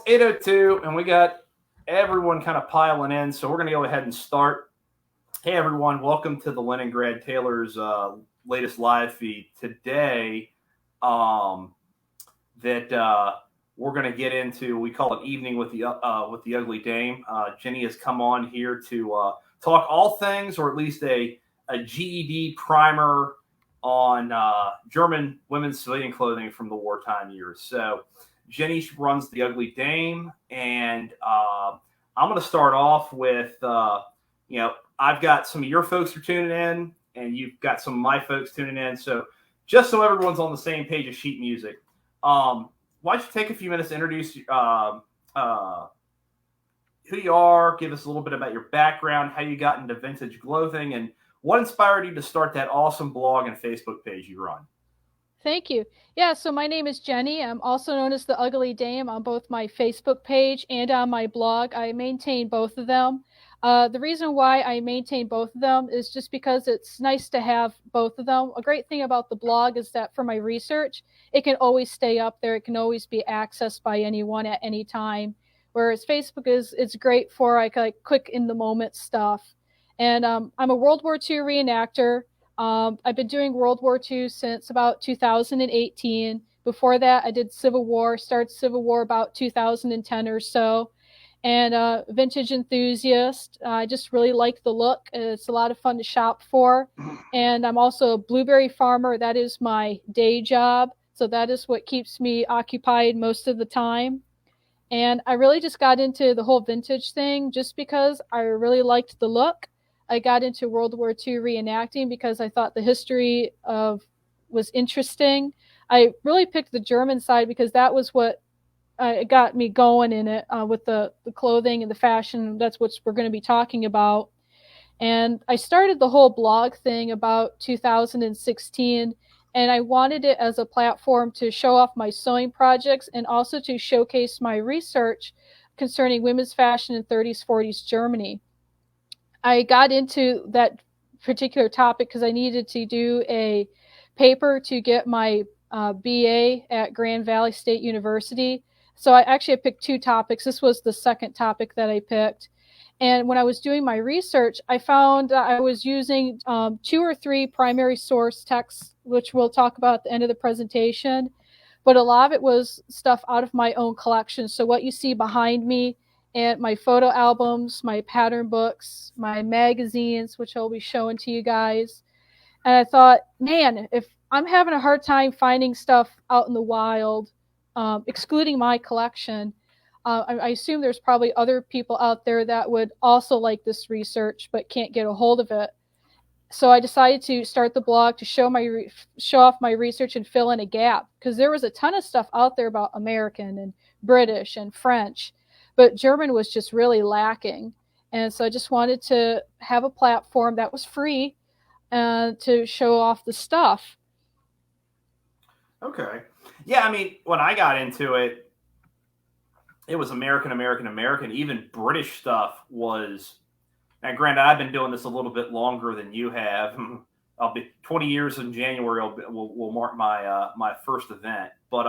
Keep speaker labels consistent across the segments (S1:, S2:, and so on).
S1: 8:02, and we got everyone kind of piling in, so we're going to go ahead and start. Hey, everyone, welcome to the Leningrad Taylor's latest live feed. Today, we're going to get into, we call it Evening with the Ugly Dame. Jennie has come on here to talk all things, or at least a GED primer on German women's civilian clothing from the wartime years. So Jennie runs the Ugly Dame, and I'm going to start off with, I've got some of your folks are tuning in, and you've got some of my folks tuning in. So just so everyone's on the same page of sheet music, why don't you take a few minutes to introduce who you are, give us a little bit about your background, how you got into vintage clothing, and what inspired you to start that awesome blog and Facebook page you run?
S2: Thank you. Yeah, so my name is Jennie. I'm also known as the Ugly Dame on both my Facebook page and on my blog. I maintain both of them. The reason why I maintain both of them is just because it's nice to have both of them. A great thing about the blog is that for my research, it can always stay up there. It can always be accessed by anyone at any time. Whereas Facebook it's great for like quick in the moment stuff. And I'm a World War II reenactor. I've been doing World War II since about 2018. Before that, I did Civil War, started Civil War about 2010 or so. And vintage enthusiast. I just really like the look. It's a lot of fun to shop for. And I'm also a blueberry farmer. That is my day job. So that is what keeps me occupied most of the time. And I really just got into the whole vintage thing just because I really liked the look. I got into World War II reenacting because I thought the history was interesting. I really picked the German side because that was what got me going in it with the clothing and the fashion. That's what we're going to be talking about. And I started the whole blog thing about 2016, and I wanted it as a platform to show off my sewing projects and also to showcase my research concerning women's fashion in 30s, 40s Germany. I got into that particular topic because I needed to do a paper to get my BA at Grand Valley State University. So I picked two topics. This was the second topic that I picked. And when I was doing my research, I found I was using 2 or 3 primary source texts, which we'll talk about at the end of the presentation. But a lot of it was stuff out of my own collection. So what you see behind me, and my photo albums, my pattern books, my magazines, which I'll be showing to you guys. And I thought, man, if I'm having a hard time finding stuff out in the wild, excluding my collection, I assume there's probably other people out there that would also like this research but can't get a hold of it. So I decided to start the blog to show off my research and fill in a gap, because there was a ton of stuff out there about American and British and French, but German was just really lacking. And so I just wanted to have a platform that was free to show off the stuff.
S1: Okay. Yeah, I mean, when I got into it, it was American, American, American. Even British stuff was. Now, granted, I've been doing this a little bit longer than you have. I'll be 20 years in January. Will mark my my first event. But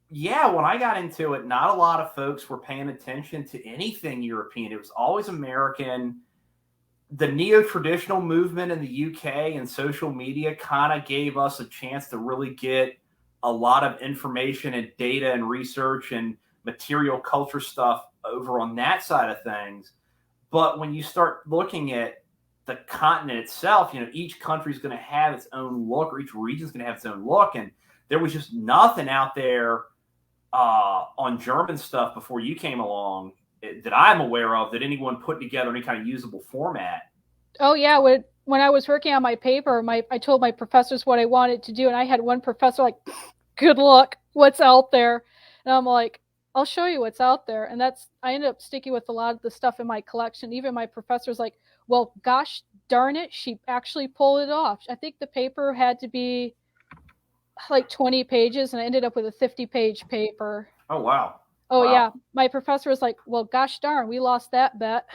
S1: yeah, when I got into it, not a lot of folks were paying attention to anything European. It was always American. The neo-traditional movement in the UK and social media kind of gave us a chance to really get a lot of information and data and research and material culture stuff over on that side of things. But when you start looking at the continent itself, each country's going to have its own look, or each region's going to have its own look. And there was just nothing out there on German stuff before you came along that I'm aware of that anyone put together any kind of usable format.
S2: Oh yeah, when I was working on my paper, I told my professors what I wanted to do, and I had one professor like, "Good luck, what's out there?" And I'm like, "I'll show you what's out there." And I ended up sticking with a lot of the stuff in my collection. Even my professor's like, "Well, gosh darn it, she actually pulled it off." I think the paper had to be like 20 pages, and I ended up with a 50-page paper.
S1: Oh, wow.
S2: Oh,
S1: wow.
S2: Yeah. My professor was like, "Well, gosh darn, we lost that bet."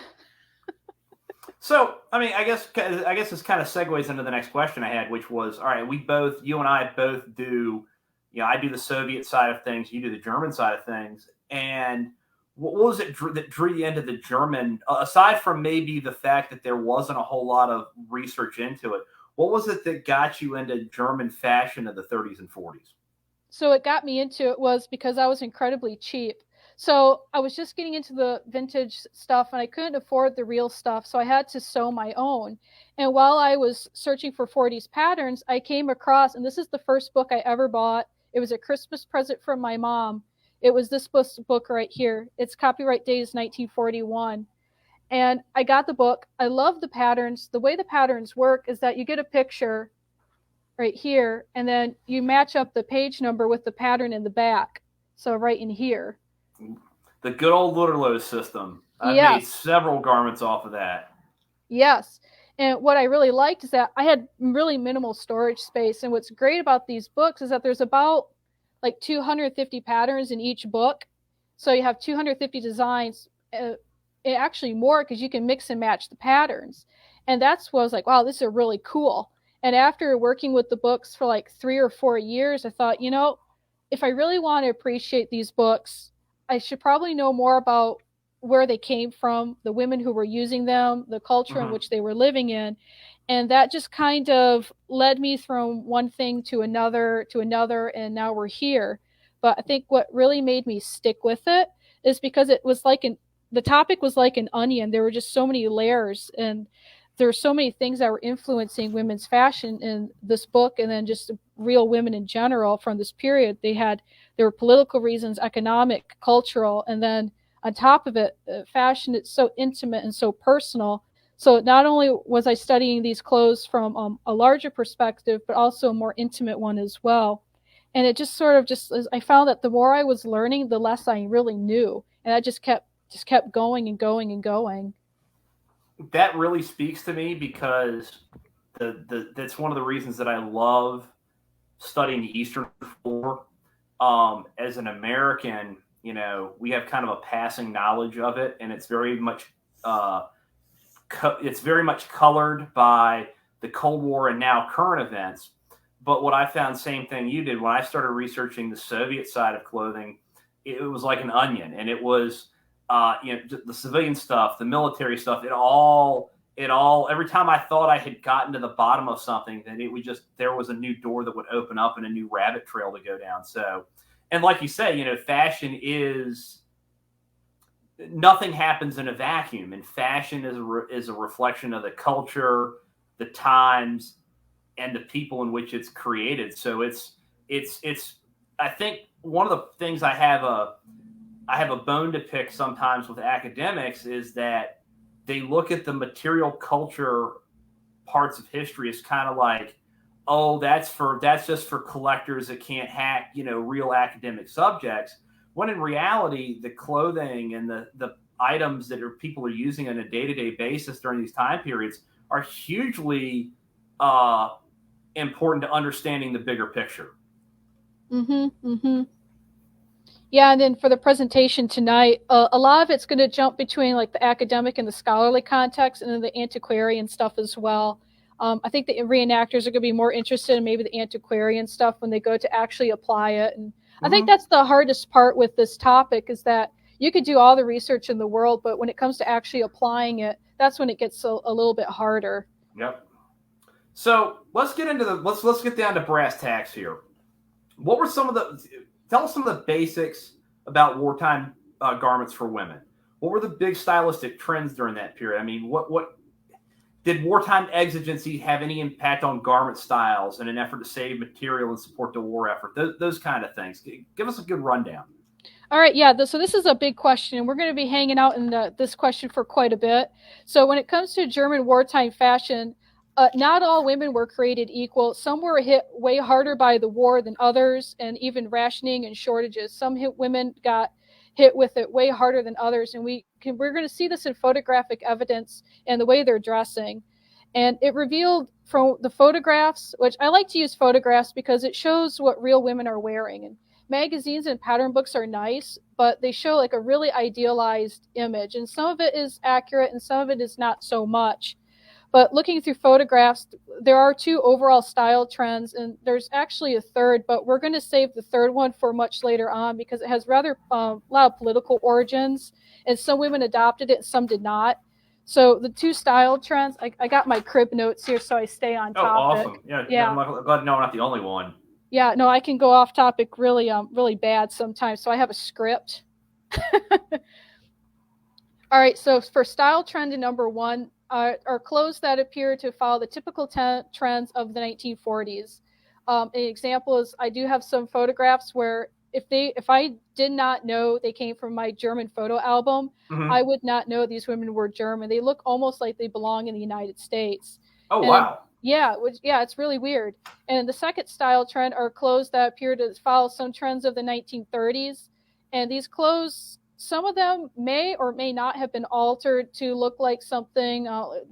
S1: So, I mean, I guess this kind of segues into the next question I had, which was, all right, you and I both do I do the Soviet side of things, you do the German side of things. And what was it that drew you into the German, aside from maybe the fact that there wasn't a whole lot of research into it? What was it that got you into German fashion of the 30s and 40s?
S2: So it got me into it was because I was incredibly cheap. So I was just getting into the vintage stuff and I couldn't afford the real stuff. So I had to sew my own. And while I was searching for 40s patterns, I came across, and this is the first book I ever bought. It was a Christmas present from my mom. It was this book right here. Its copyright date is 1941. And I got the book. I love the patterns. The way the patterns work is that you get a picture right here, and then you match up the page number with the pattern in the back. So right in here.
S1: The good old Lutterlose system. I've made
S2: Yes.
S1: several garments off of that.
S2: Yes. And what I really liked is that I had really minimal storage space. And what's great about these books is that there's about like 250 patterns in each book. So you have 250 designs, actually more because you can mix and match the patterns. And that's what I was like, wow, this is really cool. And after working with the books for like 3 or 4 years, I thought, if I really want to appreciate these books, I should probably know more about where they came from, the women who were using them, the culture in which they were living in. And that just kind of led me from one thing to another, and now we're here. But I think what really made me stick with it is because it was like the topic was like an onion. There were just so many layers, and there were so many things that were influencing women's fashion in this book, and then just real women in general from this period. There were political reasons, economic, cultural, and then on top of it, fashion is so intimate and so personal. So not only was I studying these clothes from a larger perspective, but also a more intimate one as well. And it just sort of I found that the more I was learning, the less I really knew, and I just kept going and going and going.
S1: That really speaks to me because that's one of the reasons that I love studying the Eastern War. As an American, we have kind of a passing knowledge of it, and it's very much colored by the Cold War and now current events. But what I found, same thing you did, when I started researching the Soviet side of clothing, it was like an onion, and it was the civilian stuff, the military stuff. It all. Every time I thought I had gotten to the bottom of something, then there was a new door that would open up and a new rabbit trail to go down. So, and like you say, fashion is nothing happens in a vacuum, and fashion is a reflection of the culture, the times, and the people in which it's created. So it's. I think one of the things I have a bone to pick sometimes with academics is that they look at the material culture parts of history as kind of like, oh, that's just for collectors that can't hack, real academic subjects. When in reality, the clothing and the items that people are using on a day-to-day basis during these time periods are hugely important to understanding the bigger picture.
S2: Yeah, and then for the presentation tonight, a lot of it's going to jump between like the academic and the scholarly context, and then the antiquarian stuff as well. I think the reenactors are going to be more interested in maybe the antiquarian stuff when they go to actually apply it. And I think that's the hardest part with this topic, is that you could do all the research in the world, but when it comes to actually applying it, that's when it gets a little bit harder.
S1: Yep. So let's get into let's get down to brass tacks here. What were tell us some of the basics about wartime garments for women? What were the big stylistic trends during that period? I mean, what did wartime exigency have any impact on garment styles in an effort to save material and support the war effort? Those kind of things. Give us a good rundown.
S2: All right, yeah, so this is a big question, and we're going to be hanging out in this question for quite a bit. So when it comes to German wartime fashion, not all women were created equal. Some were hit way harder by the war than others, and even rationing and shortages. Some women got hit with it way harder than others, and we're going to see this in photographic evidence and the way they're dressing. And it revealed from the photographs, which I like to use photographs because it shows what real women are wearing. And magazines and pattern books are nice, but they show like a really idealized image, and some of it is accurate and some of it is not so much. But looking through photographs, there are 2 overall style trends, and there's actually a third, but we're going to save the third one for much later on because it has rather a lot of political origins, and some women adopted it, and some did not. So the 2 style trends, I got my crib notes here so I stay on
S1: Oh,
S2: topic.
S1: awesome. Yeah,
S2: Yeah.
S1: I'm glad to know I'm not the only one.
S2: Yeah, no, I can go off topic really bad sometimes, so I have a script. All right, so for style trend number 1 are clothes that appear to follow the typical trends of the 1940s. An example is I do have some photographs where if I did not know they came from my German photo album, I would not know these women were German. They look almost like they belong in the United States.
S1: Oh,
S2: And
S1: wow.
S2: yeah, it's really weird. And the second style trend are clothes that appear to follow some trends of the 1930s. And these clothes, some of them may or may not have been altered to look like something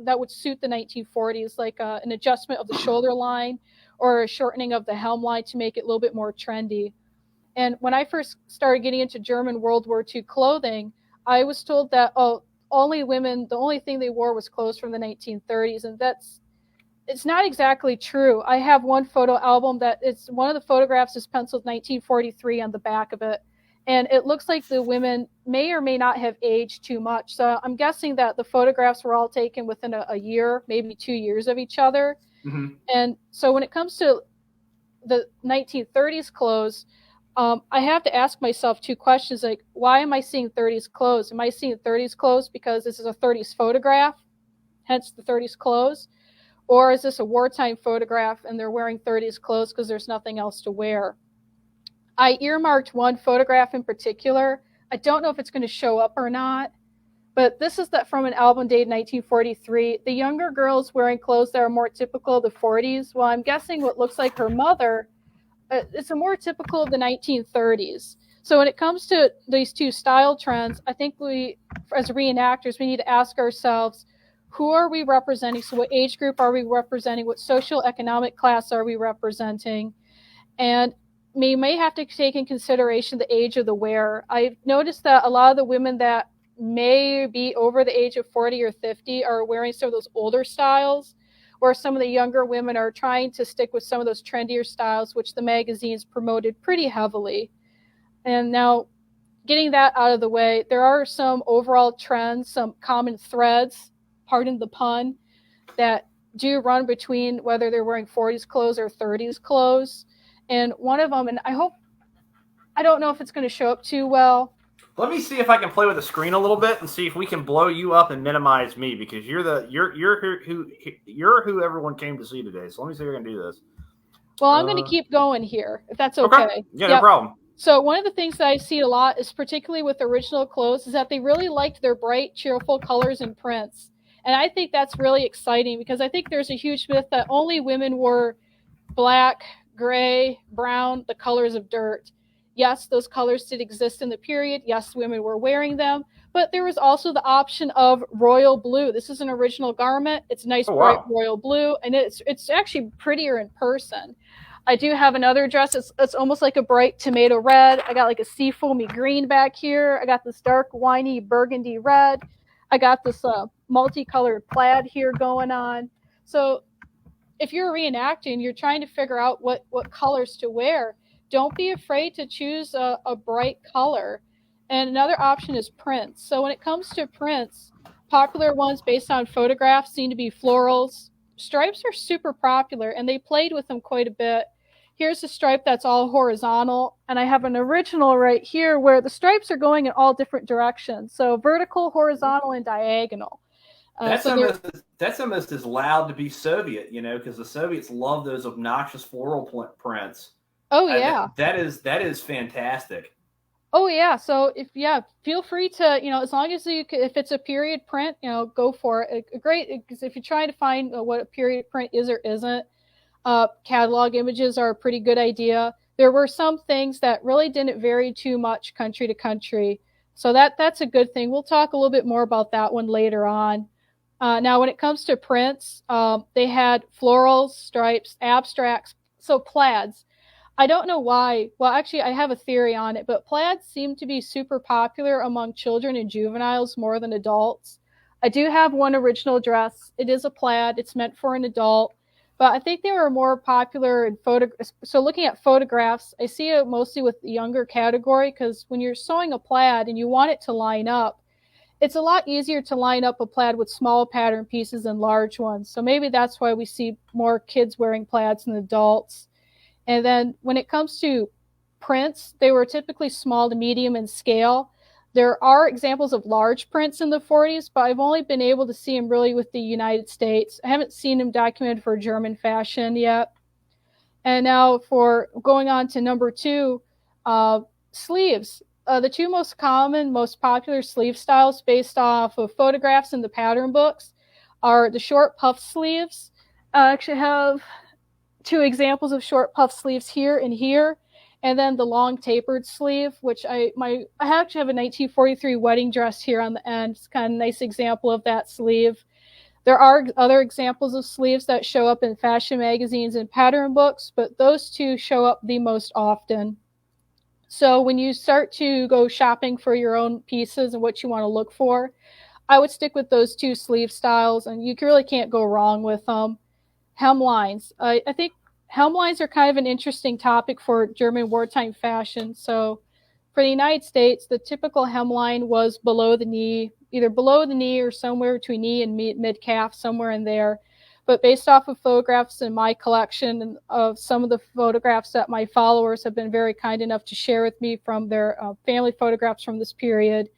S2: that would suit the 1940s, like an adjustment of the shoulder line or a shortening of the hem line to make it a little bit more trendy. And when I first started getting into German World War II clothing, I was told that only women, the only thing they wore was clothes from the 1930s, and it's not exactly true. I have one photo album that it's one of the photographs is penciled 1943 on the back of it. And it looks like the women may or may not have aged too much. So I'm guessing that the photographs were all taken within a year, maybe 2 years of each other.
S1: Mm-hmm.
S2: And so when it comes to the 1930s clothes, I have to ask myself 2 questions, like, why am I seeing 30s clothes? Am I seeing 30s clothes because this is a 30s photograph, hence the 30s clothes? Or is this a wartime photograph and they're wearing 30s clothes because there's nothing else to wear? I earmarked one photograph in particular. I don't know if it's going to show up or not, but this is that from an album dated 1943. The younger girl's wearing clothes that are more typical of the 40s. Well, I'm guessing what looks like her mother, it's a more typical of the 1930s. So when it comes to these 2 style trends, I think we, as reenactors, we need to ask ourselves, who are we representing? So what age group are we representing? What social economic class are we representing? And we may have to take in consideration the age of the wearer. I've noticed that a lot of the women that may be over the age of 40 or 50 are wearing some of those older styles, where some of the younger women are trying to stick with some of those trendier styles, which the magazines promoted pretty heavily. And now, getting that out of the way, there are some overall trends, some common threads, pardon the pun, that do run between whether they're wearing 40s clothes or 30s clothes. And one of them, and I don't know if it's going to show up too well.
S1: Let me see if I can play with the screen a little bit and see if we can blow you up and minimize me, because you're who everyone came to see today. So let me see if I can do this.
S2: Well, I'm going to keep going here, if that's okay.
S1: Yeah, no problem.
S2: So one of the things that I see a lot is, particularly with original clothes, is that they really liked their bright, cheerful colors and prints. And I think that's really exciting, because I think there's a huge myth that only women wore black, gray, brown, the colors of dirt. Yes, those colors did exist in the period. Yes, women were wearing them. But there was also the option of royal blue. This is an original garment. It's nice, bright royal blue, and it's actually prettier in person. I do have another dress. It's almost like a bright tomato red. I got like a seafoamy green back here. I got this dark, winey burgundy red. I got this multicolored plaid here going on. So if you're reenacting, you're trying to figure out what colors to wear. Don't be afraid to choose a bright color. And another option is prints. So when it comes to prints, popular ones based on photographs seem to be florals. Stripes are super popular, and they played with them quite a bit. Here's a stripe that's all horizontal, and I have an original right here where the stripes are going in all different directions. So vertical, horizontal, and diagonal.
S1: That's almost as loud to be Soviet, because the Soviets love those obnoxious floral prints.
S2: Oh yeah,
S1: that is fantastic.
S2: Oh yeah, so feel free to, as long as if it's a period print, go for it. Great, because if you're trying to find what a period print is or isn't, catalog images are a pretty good idea. There were some things that really didn't vary too much country to country, so that's a good thing. We'll talk a little bit more about that one later on. Now, when it comes to prints, they had florals, stripes, abstracts, so plaids. I don't know why. Well, actually, I have a theory on it, but plaids seem to be super popular among children and juveniles more than adults. I do have one original dress. It is a plaid. It's meant for an adult. But I think they were more popular in photographs. So looking at photographs, I see it mostly with the younger category because when you're sewing a plaid and you want it to line up, it's a lot easier to line up a plaid with small pattern pieces than large ones. So maybe that's why we see more kids wearing plaids than adults. And then when it comes to prints, they were typically small to medium in scale. There are examples of large prints in the 40s, but I've only been able to see them really with the United States. I haven't seen them documented for German fashion yet. And now for going on to number 2, sleeves. The 2 most common, most popular sleeve styles based off of photographs in the pattern books are the short puff sleeves. I actually have 2 examples of short puff sleeves here and here, and then the long tapered sleeve, which I actually have a 1943 wedding dress here on the end. It's kind of a nice example of that sleeve. There are other examples of sleeves that show up in fashion magazines and pattern books, but those 2 show up the most often. So when you start to go shopping for your own pieces and what you want to look for, I would stick with those 2 sleeve styles, and you really can't go wrong with them. Hemlines. I think hemlines are kind of an interesting topic for German wartime fashion. So for the United States, the typical hemline was below the knee, either below the knee or somewhere between knee and mid-calf, somewhere in there. But based off of photographs in my collection and of some of the photographs that my followers have been very kind enough to share with me from their family photographs from this period,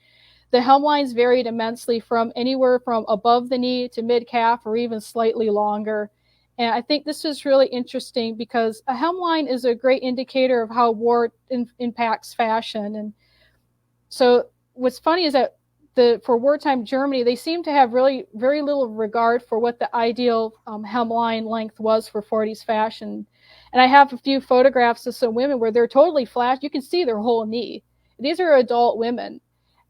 S2: the hemlines varied immensely from anywhere from above the knee to mid-calf or even slightly longer. And I think this is really interesting because a hemline is a great indicator of how war impacts fashion. And so what's funny is that for wartime Germany, they seem to have really very little regard for what the ideal hemline length was for 40s fashion. And I have a few photographs of some women where they're totally flashed. You can see their whole knee. These are adult women.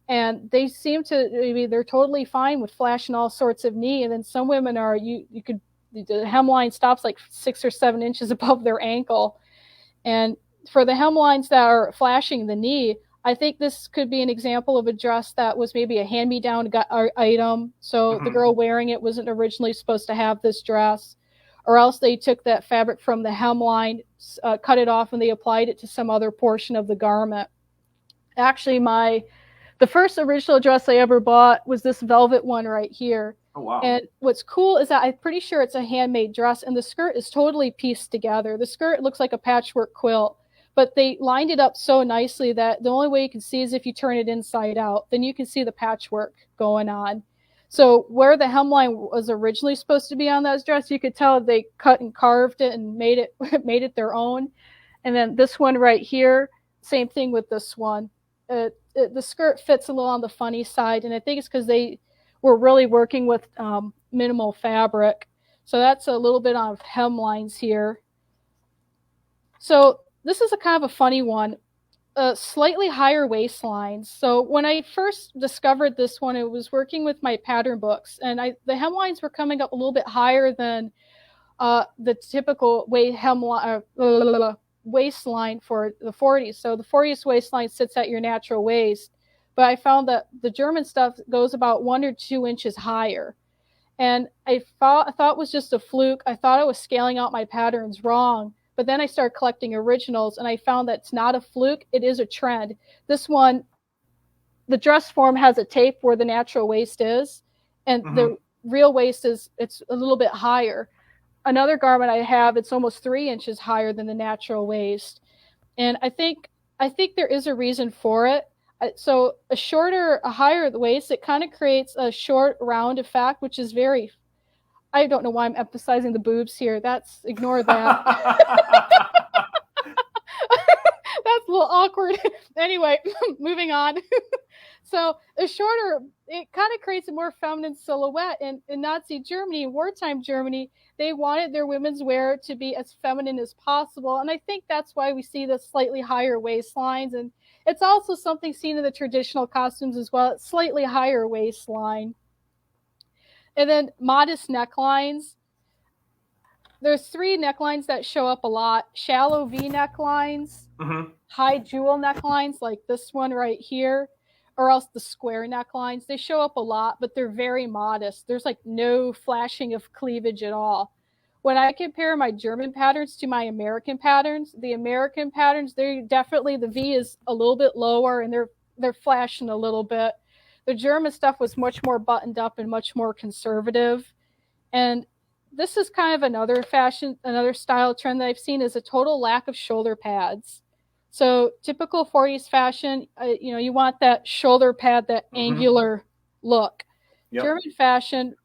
S2: And they seem to, they're totally fine with flashing all sorts of knee. And then some women are, the hemline stops like 6 or 7 inches above their ankle. And for the hemlines that are flashing the knee, I think this could be an example of a dress that was maybe a hand-me-down item. So the girl wearing it wasn't originally supposed to have this dress. Or else they took that fabric from the hemline, cut it off, and they applied it to some other portion of the garment. Actually, the first original dress I ever bought was this velvet one right here.
S1: Oh, wow.
S2: And what's cool is that I'm pretty sure it's a handmade dress, and the skirt is totally pieced together. The skirt looks like a patchwork quilt, but they lined it up so nicely that the only way you can see is if you turn it inside out. Then you can see the patchwork going on. So where the hemline was originally supposed to be on that dress, you could tell they cut and carved it and made it their own. And then this one right here, same thing with this one. The skirt fits a little on the funny side, and I think it's because they were really working with minimal fabric. So that's a little bit of hemlines here. So this is a kind of a funny one. Slightly higher waistlines. So when I first discovered this one, I was working with my pattern books, and the hemlines were coming up a little bit higher than the typical waistline for the 40s. So the 40s waistline sits at your natural waist, but I found that the German stuff goes about 1 or 2 inches higher. And I thought it was just a fluke. I thought I was scaling out my patterns wrong. But then I started collecting originals, and I found that it's not a fluke. It is a trend. This one, the dress form has a tape where the natural waist is, and the real waist it's a little bit higher. Another garment I have, it's almost 3 inches higher than the natural waist. And I think there is a reason for it. So a higher waist, it kind of creates a short round effect, which is I don't know why I'm emphasizing the boobs here. Ignore that. That's a little awkward. Anyway, moving on. So a shorter, it kind of creates a more feminine silhouette. And in Nazi Germany, wartime Germany, they wanted their women's wear to be as feminine as possible. And I think that's why we see the slightly higher waistlines. And it's also something seen in the traditional costumes as well. It's slightly higher waistline. And then modest necklines. There's 3 necklines that show up a lot. Shallow V necklines, high jewel necklines like this one right here, or else the square necklines. They show up a lot, but they're very modest. There's like no flashing of cleavage at all. When I compare my German patterns to my American patterns, the American patterns, they definitely, the V is a little bit lower and they're flashing a little bit. The German stuff was much more buttoned up and much more conservative. And this is kind of another style trend that I've seen, is a total lack of shoulder pads. So typical 40s fashion, you want that shoulder pad, that angular look. Yep. German fashion,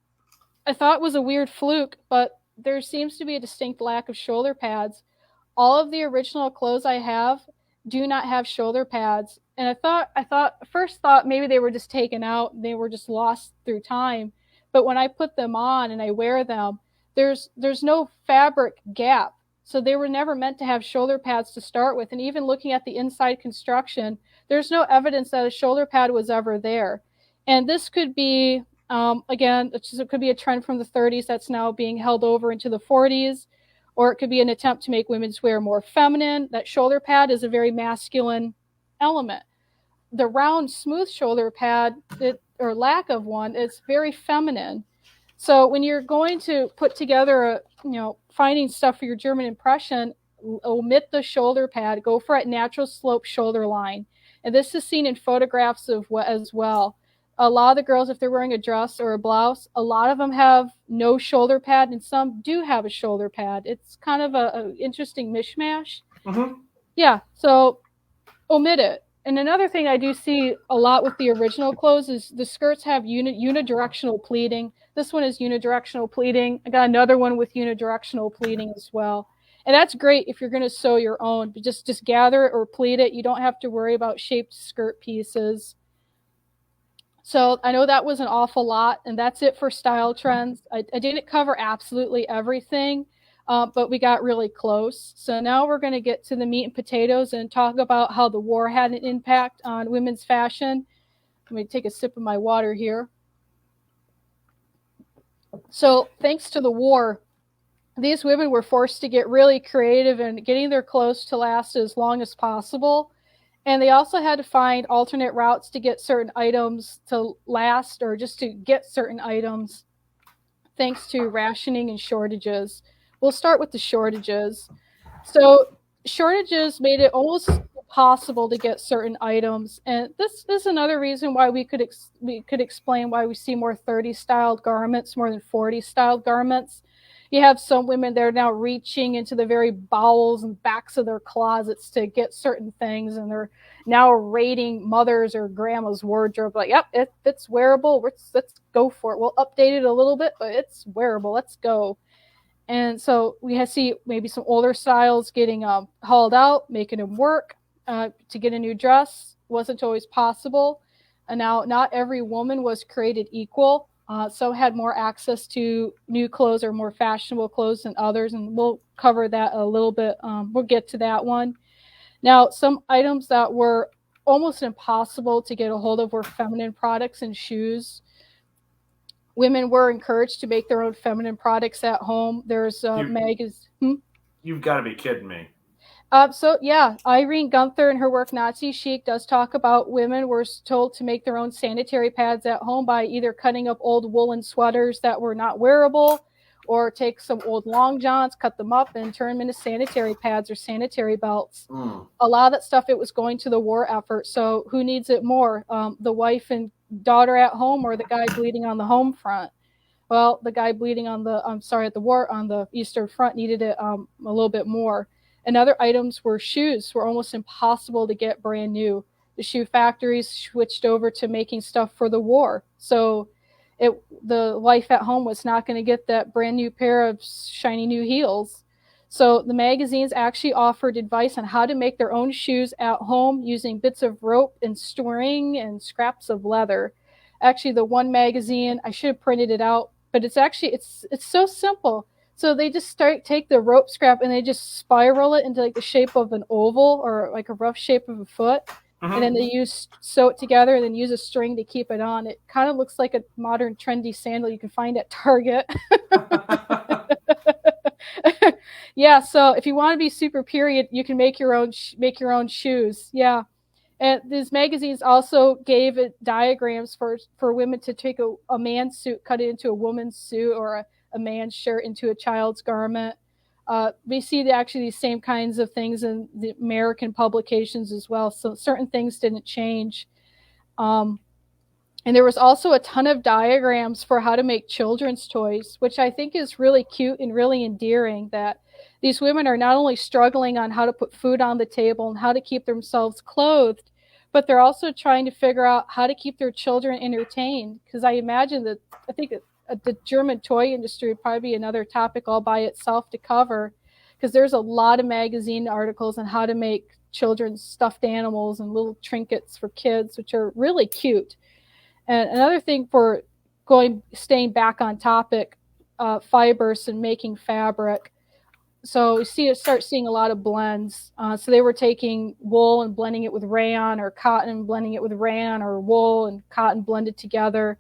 S2: I thought was a weird fluke, but there seems to be a distinct lack of shoulder pads. All of the original clothes I have do not have shoulder pads. And I first thought maybe they were just taken out, they were just lost through time. But when I put them on and I wear them, there's no fabric gap. So they were never meant to have shoulder pads to start with. And even looking at the inside construction, there's no evidence that a shoulder pad was ever there. And this could be, again, it could be a trend from the 30s that's now being held over into the 40s, or it could be an attempt to make women's wear more feminine. That shoulder pad is a very masculine element. The round, smooth shoulder pad, or lack of one, it's very feminine. So when you're going to put together finding stuff for your German impression, omit the shoulder pad, go for a natural slope shoulder line. And this is seen in photographs as well. A lot of the girls, if they're wearing a dress or a blouse, a lot of them have no shoulder pad, and some do have a shoulder pad. It's kind of an interesting mishmash. Mm-hmm. Yeah, so omit it. And another thing I do see a lot with the original clothes is the skirts have unidirectional pleating. This one is unidirectional pleating. I got another one with unidirectional pleating as well. And that's great if you're going to sew your own. But just gather it or pleat it. You don't have to worry about shaped skirt pieces. So I know that was an awful lot, and that's it for style trends. I didn't cover absolutely everything, but we got really close. So now we're going to get to the meat and potatoes and talk about how the war had an impact on women's fashion. Let me take a sip of my water here. So thanks to the war, these women were forced to get really creative in getting their clothes to last as long as possible. And they also had to find alternate routes to get certain items to last, or just to get certain items, thanks to rationing and shortages. We'll start with the shortages. So shortages made it almost impossible to get certain items. And this is another reason why we could explain why we see more 30s styled garments more than 40s styled garments. You have some women that are now reaching into the very bowels and backs of their closets to get certain things, and they're now raiding mother's or grandma's wardrobe. Like, yep, it's wearable. Let's go for it. We'll update it a little bit, but it's wearable. Let's go. And so we see maybe some older styles getting hauled out, making them work. To get a new dress wasn't always possible. And now not every woman was created equal. Some had more access to new clothes or more fashionable clothes than others, and we'll cover that a little bit. We'll get to that one. Now, some items that were almost impossible to get a hold of were feminine products and shoes. Women were encouraged to make their own feminine products at home. There's magazines.
S1: You've got to be kidding me.
S2: So yeah, Irene Gunther in her work Nazi Chic does talk about women were told to make their own sanitary pads at home by either cutting up old woolen sweaters that were not wearable, or take some old long johns, cut them up, and turn them into sanitary pads or sanitary belts. A lot of that stuff, it was going to the war effort. So who needs it more, the wife and daughter at home, or the guy bleeding on the home front? Well, the guy bleeding on the Eastern Front needed it a little bit more. And other items were shoes were almost impossible to get brand new. The shoe factories switched over to making stuff for the war. So the wife at home was not going to get that brand new pair of shiny new heels. So the magazines actually offered advice on how to make their own shoes at home using bits of rope and string and scraps of leather. Actually, the one magazine, I should have printed it out, but it's so simple. So they just take the rope scrap and they just spiral it into like the shape of an oval or like a rough shape of a foot. And then they sew it together and then use a string to keep it on. It kind of looks like a modern trendy sandal you can find at Target. Yeah, so if you want to be super period, you can make your own shoes. Yeah. And these magazines also gave it diagrams for women to take a man's suit, cut it into a woman's suit, or a man's shirt into a child's garment. We see actually these same kinds of things in the American publications as well. So certain things didn't change. And there was also a ton of diagrams for how to make children's toys, which I think is really cute and really endearing, that these women are not only struggling on how to put food on the table and how to keep themselves clothed, but they're also trying to figure out how to keep their children entertained. Because I imagine that, I think the German toy industry would probably be another topic all by itself to cover, because there's a lot of magazine articles on how to make children's stuffed animals and little trinkets for kids, which are really cute. And another thing for staying back on topic, fibers and making fabric. So we start seeing a lot of blends. So they were taking wool and blending it with rayon, or cotton and blending it with rayon, or wool and cotton blended together.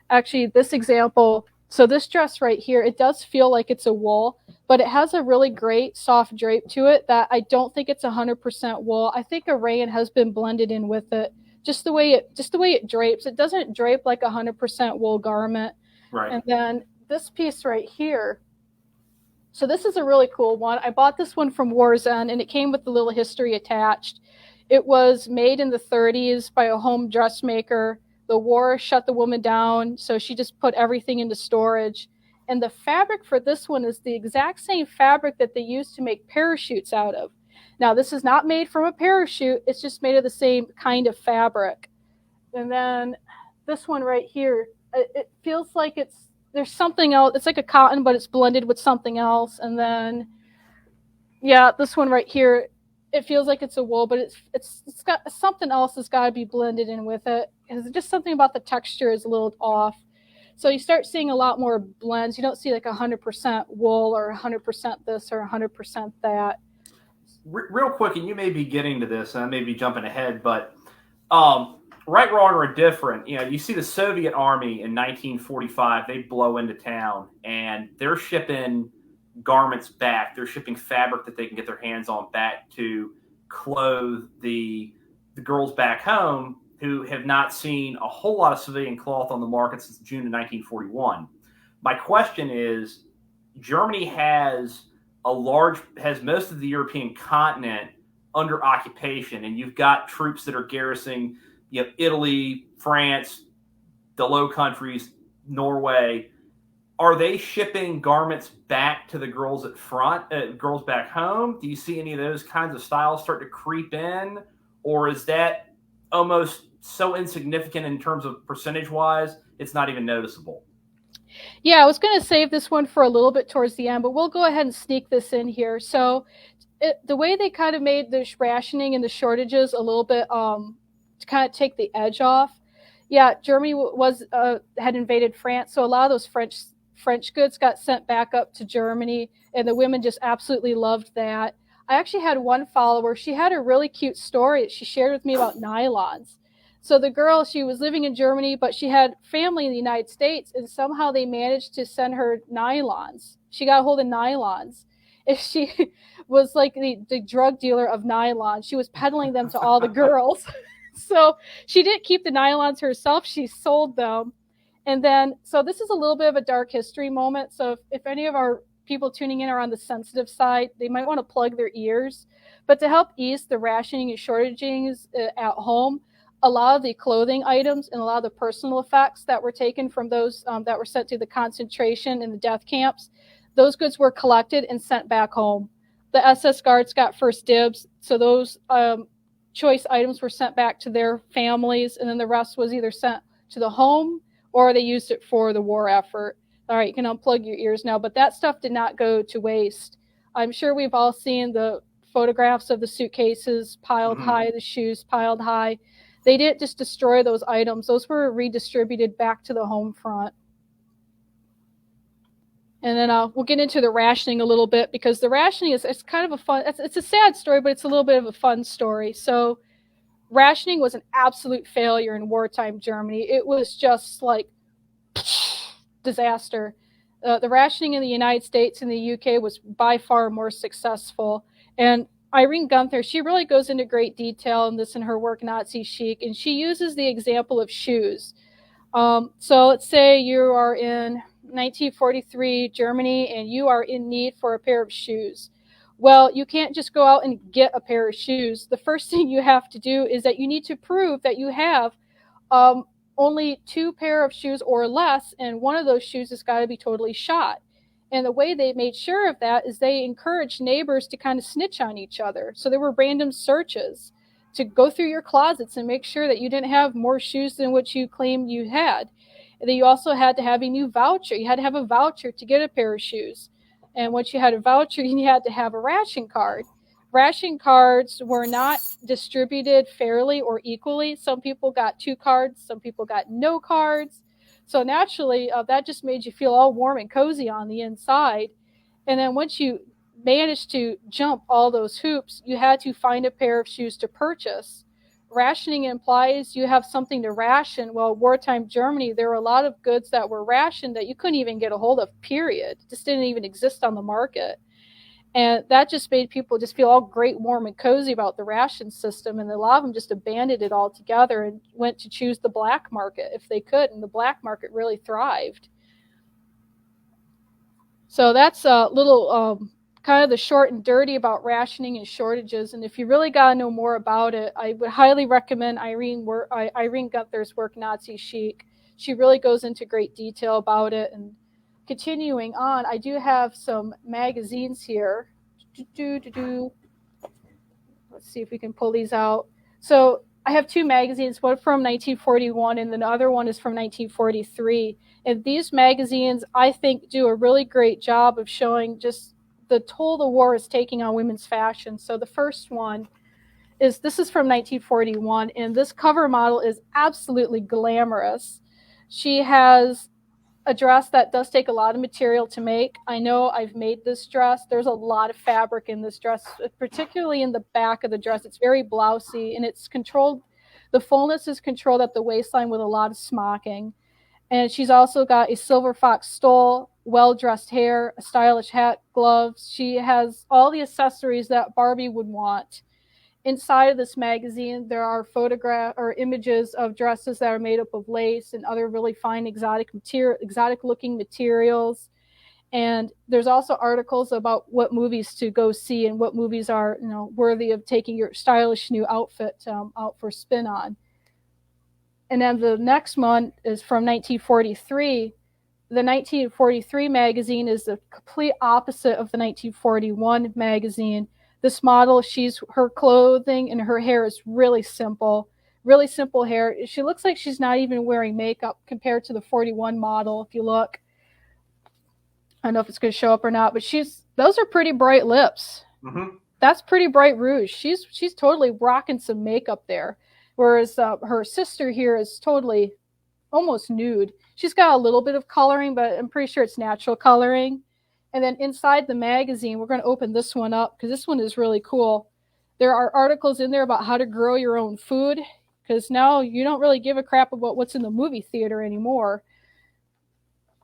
S2: Actually, this example, so this dress right here, it does feel like it's a wool, but it has a really great soft drape to it that I don't think it's 100% wool. I think a rayon has been blended in with it. Just the way it drapes. It doesn't drape like 100% wool garment.
S1: Right.
S2: And then this piece right here. So this is a really cool one. I bought this one from War's End, and it came with the little history attached. It was made in the 30s by a home dressmaker. The war shut the woman down, so she just put everything into storage. And the fabric for this one is the exact same fabric that they used to make parachutes out of. Now, this is not made from a parachute. It's just made of the same kind of fabric. And then this one right here, it feels like there's something else. It's like a cotton, but it's blended with something else. And then, yeah, this one right here, it feels like it's a wool, but it's got something else that's got to be blended in with it. It's just something about the texture is a little off. So you start seeing a lot more blends. You don't see like 100% wool or 100% this or 100% that.
S1: Real quick, and you may be getting to this, and I may be jumping ahead, but right, wrong, or indifferent, you see the Soviet Army in 1945, they blow into town, and they're shipping garments back. They're shipping fabric that they can get their hands on back to clothe the girls back home who have not seen a whole lot of civilian cloth on the market since June of 1941. My question is, Germany has most of the European continent under occupation, and you've got troops that are garrisoning, Italy, France, the Low Countries, Norway. Are they shipping garments back to the girls girls back home? Do you see any of those kinds of styles start to creep in, or is that almost so insignificant in terms of percentage-wise, it's not even noticeable?
S2: Yeah, I was going to save this one for a little bit towards the end, but we'll go ahead and sneak this in here. So the way they kind of made the rationing and the shortages a little bit to kind of take the edge off. Yeah, Germany had invaded France, so a lot of those French goods got sent back up to Germany, and the women just absolutely loved that. I actually had one follower. She had a really cute story that she shared with me about nylons. So the girl, she was living in Germany, but she had family in the United States, and somehow they managed to send her nylons. She got a hold of nylons. If she was like the drug dealer of nylons, she was peddling them to all the girls. So she didn't keep the nylons herself. She sold them. And then, so this is a little bit of a dark history moment. So if any of our people tuning in are on the sensitive side, they might want to plug their ears. But to help ease the rationing and shortages at home, a lot of the clothing items and a lot of the personal effects that were taken from those that were sent to the concentration and the death camps, those goods were collected and sent back home. The SS guards got first dibs, so those choice items were sent back to their families, and then the rest was either sent to the home or they used it for the war effort. All right, you can unplug your ears now, but that stuff did not go to waste. I'm sure we've all seen the photographs of the suitcases piled high, the shoes piled high. They didn't just destroy those items. Those were redistributed back to the home front. And then we'll get into the rationing a little bit, because the rationing it's kind of a fun, it's a sad story, but it's a little bit of a fun story. So rationing was an absolute failure in wartime Germany. It was just like disaster. The rationing in the United States and the UK was by far more successful. And Irene Gunther, she really goes into great detail in this in her work Nazi Chic, and she uses the example of shoes. So let's say you are in 1943 Germany and you are in need for a pair of shoes. Well, you can't just go out and get a pair of shoes. The first thing you have to do is that you need to prove that you have um, only 2 pair of shoes or less, and one of those shoes has got to be totally shot. And the way they made sure of that is they encouraged neighbors to kind of snitch on each other. So there were random searches to go through your closets and make sure that you didn't have more shoes than what you claimed you had. And then you also had to have a new voucher. You had to have a voucher to get a pair of shoes. And once you had a voucher, you had to have a ration card. Ration cards were not distributed fairly or equally. Some people got 2 cards, some people got no cards. So naturally, that just made you feel all warm and cozy on the inside. And then once you managed to jump all those hoops, you had to find a pair of shoes to purchase. Rationing implies you have something to ration. Well, wartime Germany, there were a lot of goods that were rationed that you couldn't even get a hold of, period. Just didn't even exist on the market. And that just made people just feel all great, warm, and cozy about the ration system. And a lot of them just abandoned it altogether and went to choose the black market if they could. And the black market really thrived. So that's a little kind of the short and dirty about rationing and shortages. And if you really got to know more about it, I would highly recommend Irene Gunther's work, Nazi Chic. She really goes into great detail about it. And continuing on, I do have some magazines here. Let's see if we can pull these out. So I have 2 magazines, one from 1941 and the other one is from 1943. And these magazines, I think, do a really great job of showing just the toll the war is taking on women's fashion. So the first one is from 1941, and this cover model is absolutely glamorous. She has a dress that does take a lot of material to make. I know I've made this dress. There's a lot of fabric in this dress, particularly in the back of the dress. It's very blousy, and it's controlled. The fullness is controlled at the waistline with a lot of smocking. And she's also got a silver fox stole, well-dressed hair, a stylish hat, gloves. She has all the accessories that Barbie would want. Inside of this magazine, there are images of dresses that are made up of lace and other really fine exotic-looking materials. And there's also articles about what movies to go see and what movies are, worthy of taking your stylish new outfit out for spin on. And then the next one is from 1943. The 1943 magazine is the complete opposite of the 1941 magazine. This model, her clothing and her hair is really simple hair. She looks like she's not even wearing makeup compared to the 41 model. If you look, I don't know if it's going to show up or not, but those are pretty bright lips.
S1: Mm-hmm.
S2: That's pretty bright rouge. She's totally rocking some makeup there. Whereas her sister here is totally almost nude. She's got a little bit of coloring, but I'm pretty sure it's natural coloring. And then inside the magazine, we're going to open this one up because this one is really cool. There are articles in there about how to grow your own food, because now you don't really give a crap about what's in the movie theater anymore.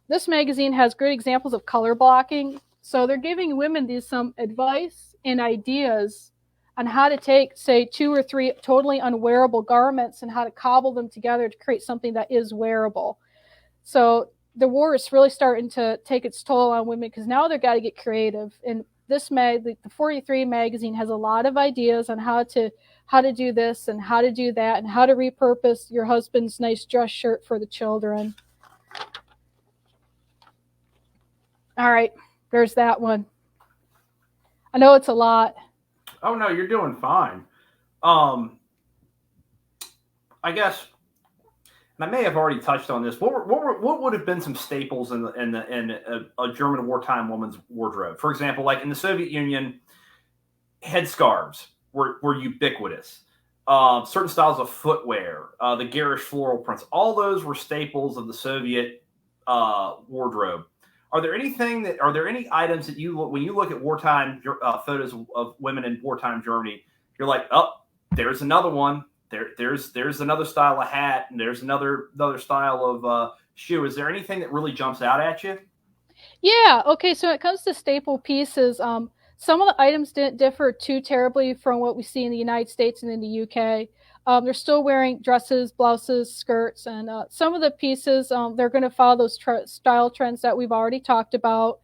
S2: This magazine has great examples of color blocking. So they're giving women some advice and ideas on how to take, say, 2 or 3 totally unwearable garments and how to cobble them together to create something that is wearable. So the war is really starting to take its toll on women because now they've got to get creative. And the 43 magazine has a lot of ideas on how to do this and how to do that and how to repurpose your husband's nice dress shirt for the children. All right, there's that one. I know it's a lot.
S1: Oh no, you're doing fine. I guess, and I may have already touched on this. What would have been some staples in a German wartime woman's wardrobe? For example, like in the Soviet Union, headscarves were ubiquitous. Certain styles of footwear, the garish floral prints, all those were staples of the Soviet wardrobe. Are there any items that when you look at wartime photos of women in wartime Germany, you're like, oh, there's another one. There's another style of hat, and there's another style of shoe. Is there anything that really jumps out at you?
S2: Yeah. Okay. So when it comes to staple pieces, Some of the items didn't differ too terribly from what we see in the United States and in the UK. They're still wearing dresses, blouses, skirts, and some of the pieces, they're going to follow those style trends that we've already talked about.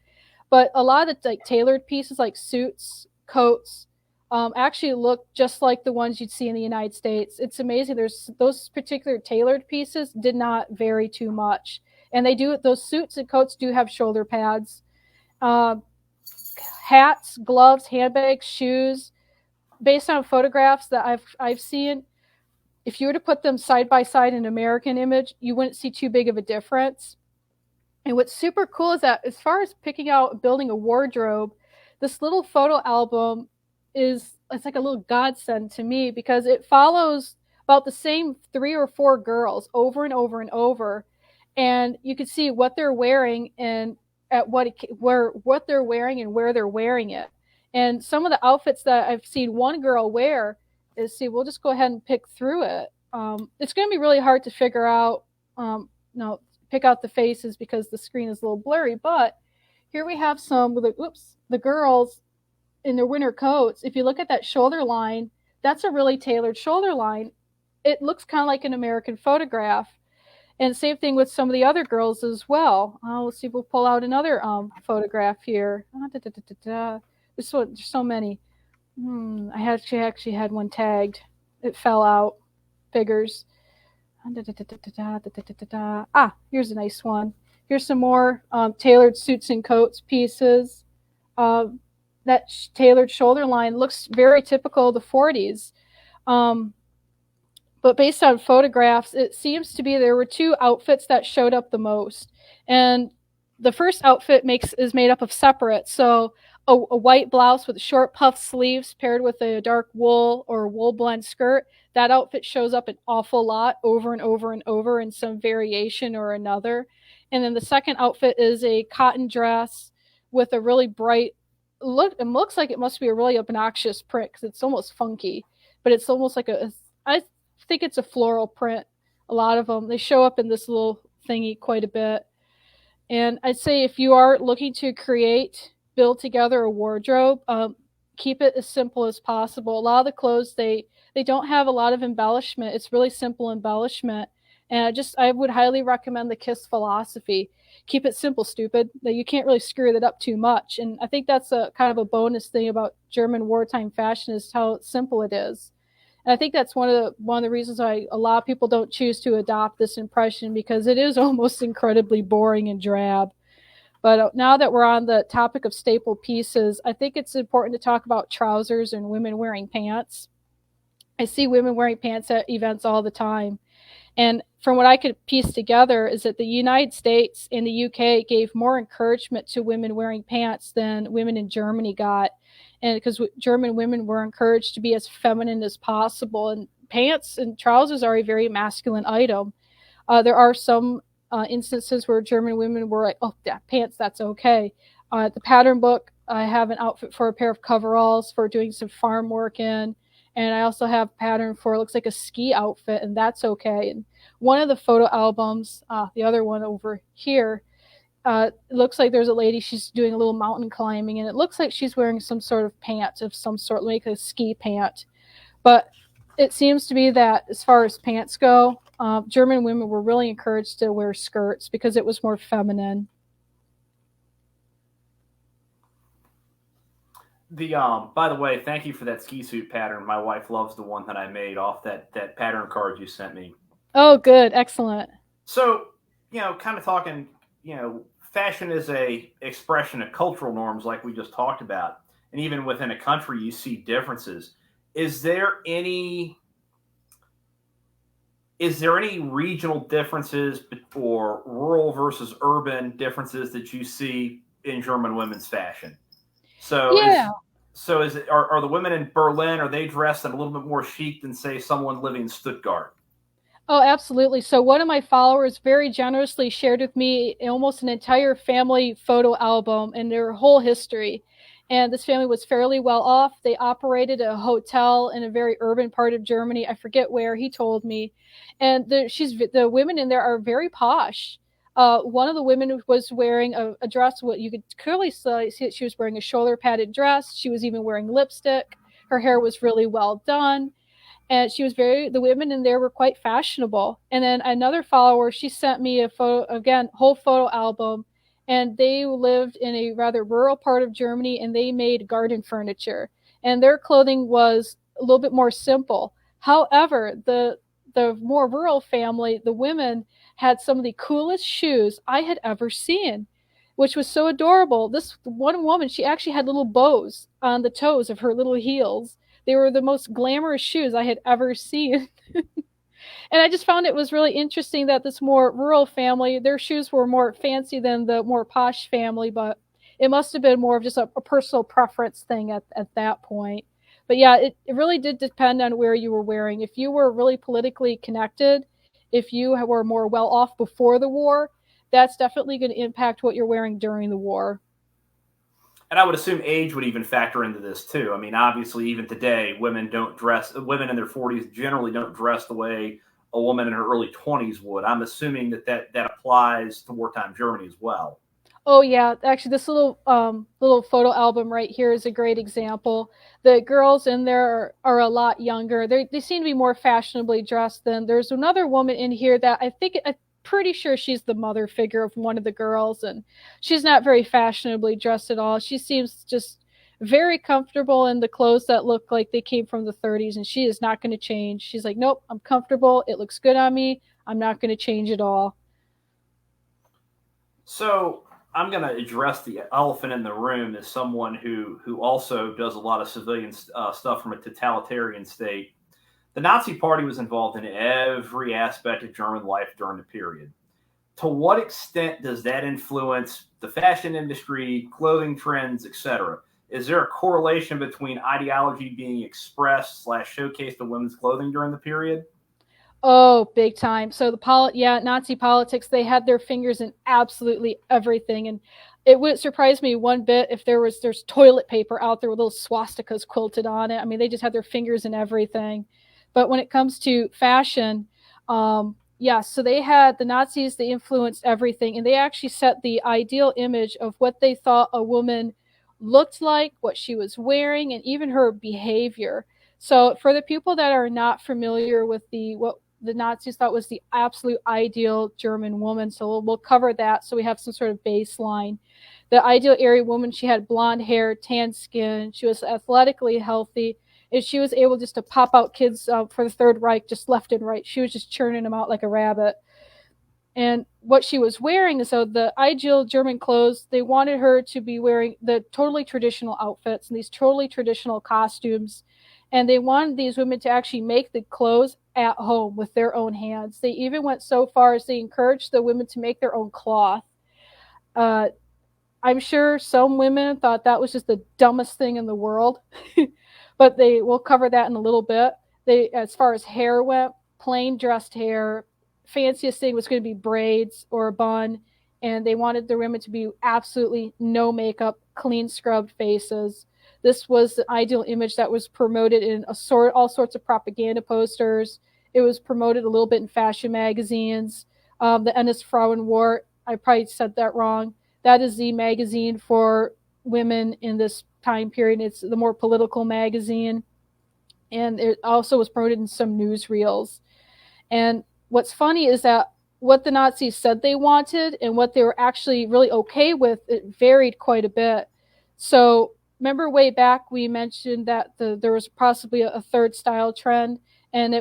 S2: But a lot of the like tailored pieces, like suits, coats, actually look just like the ones you'd see in the United States. It's amazing. There's those particular tailored pieces did not vary too much, and they do, those suits and coats do have shoulder pads. Uh, Hats, gloves, handbags, shoes. Based on photographs that I've seen, if you were to put them side by side in an American image, you wouldn't see too big of a difference. And what's super cool is that as far as picking out building a wardrobe, this little photo album is, it's like a little godsend to me because it follows about the same 3 or 4 girls over and over and over, and you can see what they're wearing and at what they're wearing and where they're wearing it. And some of the outfits that I've seen one girl wear is, see, we'll just go ahead and pick through it. It's going to be really hard to figure out. No, pick out the faces because the screen is a little blurry. But here we have some of the girls in their winter coats. If you look at that shoulder line, that's a really tailored shoulder line. It looks kind of like an American photograph. And same thing with some of the other girls as well. Let's see, we'll pull out another photograph here. There's so many. I actually had one tagged. It fell out. Figures. Here's a nice one. Here's some more tailored suits and coats pieces. That tailored shoulder line looks very typical of the 40s. But based on photographs, it seems to be there were 2 outfits that showed up the most. And the first outfit is made up of separates. So a white blouse with short puff sleeves paired with a dark wool or wool blend skirt. That outfit shows up an awful lot over and over and over in some variation or another. And then the second outfit is a cotton dress with a really bright look. It looks like it must be a really obnoxious print because it's almost funky, but it's almost like I think it's a floral print. A lot of them, they show up in this little thingy quite a bit. And I'd say if you are looking to build together a wardrobe, keep it as simple as possible. A lot of the clothes, they don't have a lot of embellishment. It's really simple embellishment. And I would highly recommend the KISS philosophy. Keep it simple, stupid. That you can't really screw that up too much. And I think that's a kind of a bonus thing about German wartime fashion is how simple it is. And I think that's one of the reasons why a lot of people don't choose to adopt this impression, because it is almost incredibly boring and drab. But now that we're on the topic of staple pieces, I think it's important to talk about trousers and women wearing pants. I see women wearing pants at events all the time. And from what I could piece together is that the United States and the UK gave more encouragement to women wearing pants than women in Germany got. And because German women were encouraged to be as feminine as possible. And pants and trousers are a very masculine item. There are some instances where German women were like, oh, yeah, pants, that's okay. The pattern book, I have an outfit for a pair of coveralls for doing some farm work in. And I also have pattern for, it looks like a ski outfit, and that's okay. And one of the photo albums, the other one over here, it looks like there's a lady, she's doing a little mountain climbing, and it looks like she's wearing some sort of pants of some sort, like a ski pant. But it seems to be that as far as pants go, German women were really encouraged to wear skirts because it was more feminine.
S1: By the way, thank you for that ski suit pattern. My wife loves the one that I made off that pattern card you sent me.
S2: Oh, good. Excellent.
S1: So, kind of talking, fashion is a expression of cultural norms like we just talked about. And even within a country, you see differences. Is there any regional differences or rural versus urban differences that you see in German women's fashion? So
S2: yeah.
S1: Are the women in Berlin, are they dressed in a little bit more chic than, say, someone living in Stuttgart?
S2: Oh, absolutely. So one of my followers very generously shared with me almost an entire family photo album and their whole history. And this family was fairly well off. They operated a hotel in a very urban part of Germany. I forget where, he told me. And the women in there are very posh. One of the women was wearing a dress. What you could clearly see, she was wearing a shoulder padded dress. She was even wearing lipstick. Her hair was really well done, and she was the women in there were quite fashionable. And then another follower, she sent me a photo, again, whole photo album, and they lived in a rather rural part of Germany, and they made garden furniture, and their clothing was a little bit more simple. However, the more rural family, the women had some of the coolest shoes I had ever seen, which was so adorable. This one woman, she actually had little bows on the toes of her little heels. They were the most glamorous shoes I had ever seen. And I just found it was really interesting that this more rural family, their shoes were more fancy than the more posh family, but it must have been more of just a personal preference thing at that point. But yeah, it really did depend on where you were wearing. If you were really politically connected, if you were more well off before the war, that's definitely going to impact what you're wearing during the war.
S1: And I would assume age would even factor into this too. I mean, obviously, even today, women in their 40s generally don't dress the way a woman in her early 20s would. I'm assuming that applies to wartime Germany as well.
S2: Oh yeah, actually, this little photo album right here is a great example. The girls in there are a lot younger. They seem to be more fashionably dressed than. There's another woman in here that I'm pretty sure she's the mother figure of one of the girls, and she's not very fashionably dressed at all. She seems just very comfortable in the clothes that look like they came from the 30s, and she is not going to change. She's like, nope, I'm comfortable. It looks good on me. I'm not going to change at all.
S1: So I'm going to address the elephant in the room as someone who also does a lot of civilian stuff from a totalitarian state. The Nazi Party was involved in every aspect of German life during the period. To what extent does that influence the fashion industry, clothing trends, etc.? Is there a correlation between ideology being expressed / showcased in women's clothing during the period?
S2: Oh, big time. So Nazi politics, they had their fingers in absolutely everything. And it wouldn't surprise me one bit if there's toilet paper out there with little swastikas quilted on it. I mean, they just had their fingers in everything. But when it comes to fashion, yeah, so they had the Nazis, they influenced everything, and they actually set the ideal image of what they thought a woman looked like, what she was wearing, and even her behavior. So for the people that are not familiar with what the Nazis thought was the absolute ideal German woman, so we'll cover that so we have some sort of baseline. The ideal Aryan woman, she had blonde hair, tan skin, she was athletically healthy, and she was able just to pop out kids for the Third Reich just left and right. She was just churning them out like a rabbit. And what she was wearing, so the ideal German clothes, they wanted her to be wearing the totally traditional outfits and these totally traditional costumes. And they wanted these women to actually make the clothes at home with their own hands. They even went so far as they encouraged the women to make their own cloth. I'm sure some women thought that was just the dumbest thing in the world, but we'll cover that in a little bit. As far as hair went, plain dressed hair. Fanciest thing was going to be braids or a bun, and they wanted the women to be absolutely no makeup, clean scrubbed faces. This was the ideal image that was promoted in all sorts of propaganda posters. It was promoted a little bit in fashion magazines. The NS Frauenwort, I probably said that wrong. That is the magazine for women in this time period. It's the more political magazine. And it also was promoted in some newsreels. And what's funny is that what the Nazis said they wanted and what they were actually really okay with, it varied quite a bit. So remember way back we mentioned that there was possibly a third style trend, and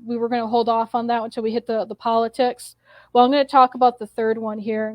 S2: we were going to hold off on that until we hit the politics. Well, I'm going to talk about the third one here.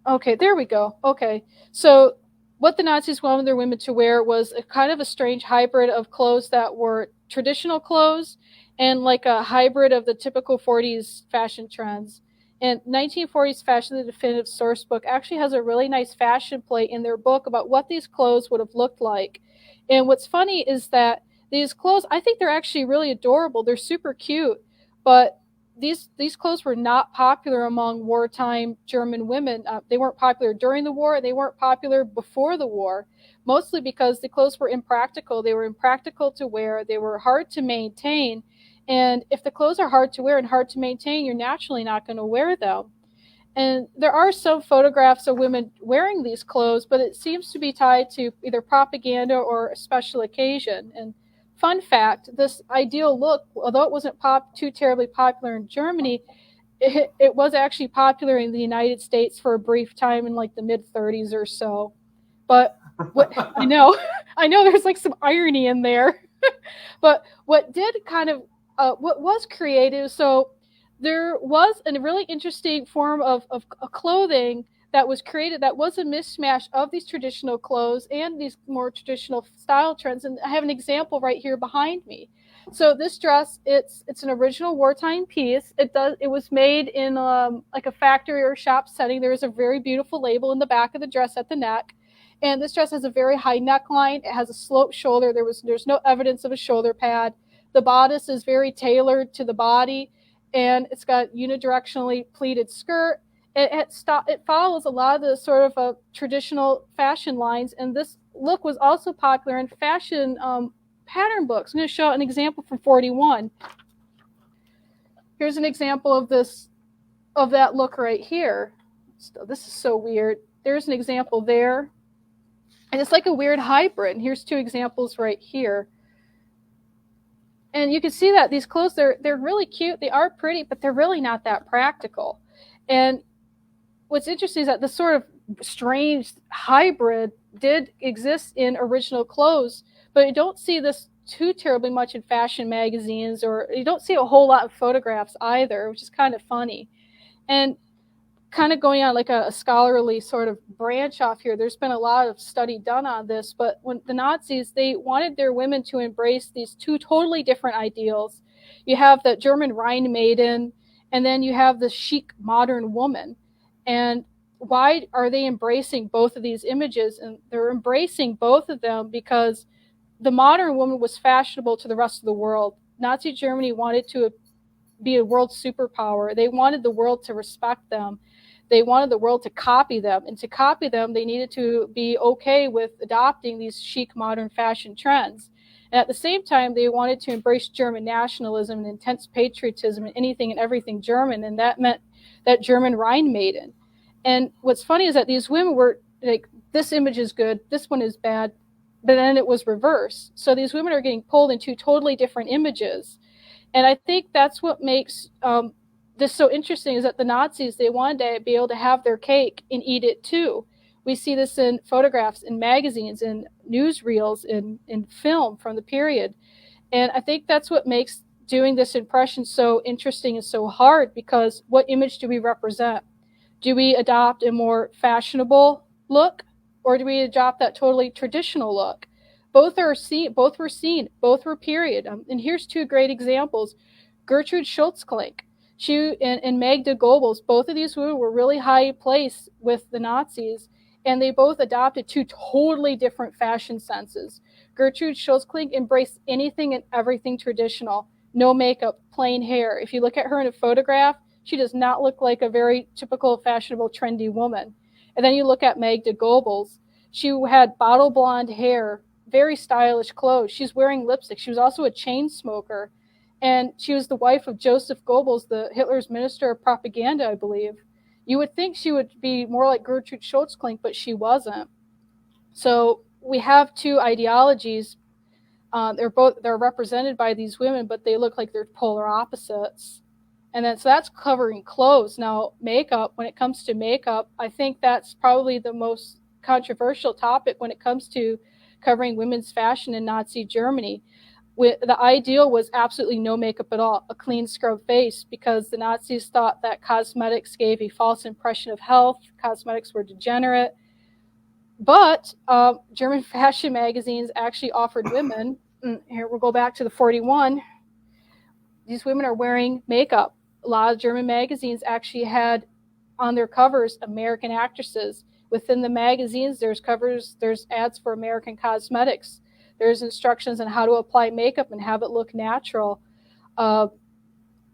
S2: Okay, there we go. Okay, so what the Nazis wanted their women to wear was a kind of a strange hybrid of clothes that were traditional clothes and like a hybrid of the typical 40s fashion trends. And 1940s Fashion, the Definitive Source Book, actually has a really nice fashion plate in their book about what these clothes would have looked like. And what's funny is that these clothes, I think they're actually really adorable. They're super cute, but these clothes were not popular among wartime German women. They weren't popular during the war, and they weren't popular before the war, mostly because the clothes were impractical. They were impractical to wear. They were hard to maintain. And if the clothes are hard to wear and hard to maintain, you're naturally not going to wear them. And there are some photographs of women wearing these clothes, but it seems to be tied to either propaganda or a special occasion. And fun fact, this ideal look, although it wasn't too terribly popular in Germany, it was actually popular in the United States for a brief time in like the mid 30s or so. But what I know, I know there's like some irony in there. But what did kind of what was creative, so there was a really interesting form of clothing that was created that was a mismatch of these traditional clothes and these more traditional style trends. And I have an example right here behind me. So this dress, it's an original wartime piece. It was made in like a factory or shop setting. There is a very beautiful label in the back of the dress at the neck. And this dress has a very high neckline. It has a sloped shoulder. There's no evidence of a shoulder pad. The bodice is very tailored to the body, and it's got unidirectionally pleated skirt. It follows a lot of the sort of traditional fashion lines, and this look was also popular in fashion pattern books. I'm going to show an example from 41. Here's an example of that look right here. This is so weird. There's an example there. And it's like a weird hybrid. And here's two examples right here. And you can see that these clothes, they're really cute. They are pretty, but they're really not that practical. And what's interesting is that this sort of strange hybrid did exist in original clothes, but you don't see this too terribly much in fashion magazines, or you don't see a whole lot of photographs either, which is kind of funny. And kind of going on like a scholarly sort of branch off here, there's been a lot of study done on this, but when the Nazis, they wanted their women to embrace these two totally different ideals. You have the German Rhine maiden, and then you have the chic modern woman. And why are they embracing both of these images? And they're embracing both of them because the modern woman was fashionable to the rest of the world. Nazi Germany wanted to be a world superpower. They wanted the world to respect them. They wanted the world to copy them. And to copy them, they needed to be okay with adopting these chic modern fashion trends. And at the same time, they wanted to embrace German nationalism and intense patriotism and anything and everything German. And that meant that German Rhine maiden. And what's funny is that these women were like, this image is good, this one is bad, but then it was reversed. So these women are getting pulled into totally different images. And I think that's what makes this so interesting, is that the Nazis, they wanted to be able to have their cake and eat it too. We see this in photographs, in magazines, in newsreels, in film from the period. And I think that's what makes doing this impression so interesting and so hard, because what image do we represent? Do we adopt a more fashionable look, or do we adopt that totally traditional look? Both were seen, both were period. And here's two great examples. Gertrude Schultz-Klink, she and Magda Goebbels, both of these women were really high placed with the Nazis, and they both adopted two totally different fashion senses. Gertrude Schultz-Klink embraced anything and everything traditional, no makeup, plain hair. If you look at her in a photograph, she does not look like a very typical fashionable trendy woman. And then you look at Magda Goebbels. She had bottle blonde hair, very stylish clothes. She's wearing lipstick. She was also a chain smoker. And she was the wife of Joseph Goebbels, the Hitler's minister of propaganda, I believe. You would think she would be more like Gertrude Schultz-Klink, but she wasn't. So we have two ideologies. They're represented by these women, but they look like they're polar opposites. And then so that's covering clothes. Now, makeup, when it comes to makeup, I think that's probably the most controversial topic when it comes to covering women's fashion in Nazi Germany. The ideal was absolutely no makeup at all, a clean scrub face, because the Nazis thought that cosmetics gave a false impression of health. Cosmetics were degenerate. But German fashion magazines actually offered women, here we'll go back to the 41, these women are wearing makeup. A lot of German magazines actually had on their covers American actresses. Within the magazines, there's ads for American cosmetics. There's instructions on how to apply makeup and have it look natural.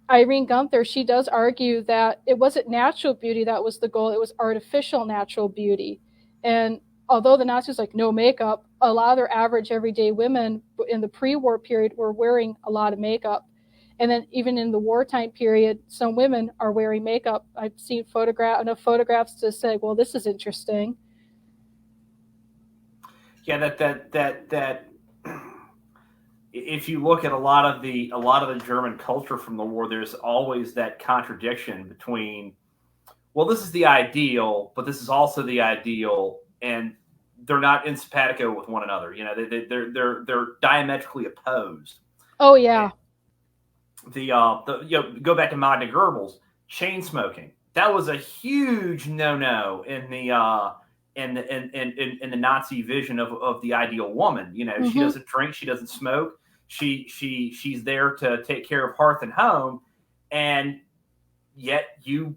S2: Irene Gunther, she does argue that it wasn't natural beauty that was the goal, it was artificial natural beauty. And although the Nazis like no makeup, a lot of their average everyday women in the pre-war period were wearing a lot of makeup. And then even in the wartime period, some women are wearing makeup. I've seen enough photographs to say, well, this is interesting.
S1: Yeah, that if you look at a lot of the German culture from the war, there's always that contradiction between, well, this is the ideal, but this is also the ideal, and they're not in simpatico with one another. You know, they're diametrically opposed.
S2: Oh yeah.
S1: The you know, go back to Magna Goebbels, chain smoking. That was a huge no in the in the Nazi vision of the ideal woman. You know, she
S2: Mm-hmm.
S1: doesn't drink, she doesn't smoke, she's there to take care of hearth and home, and yet you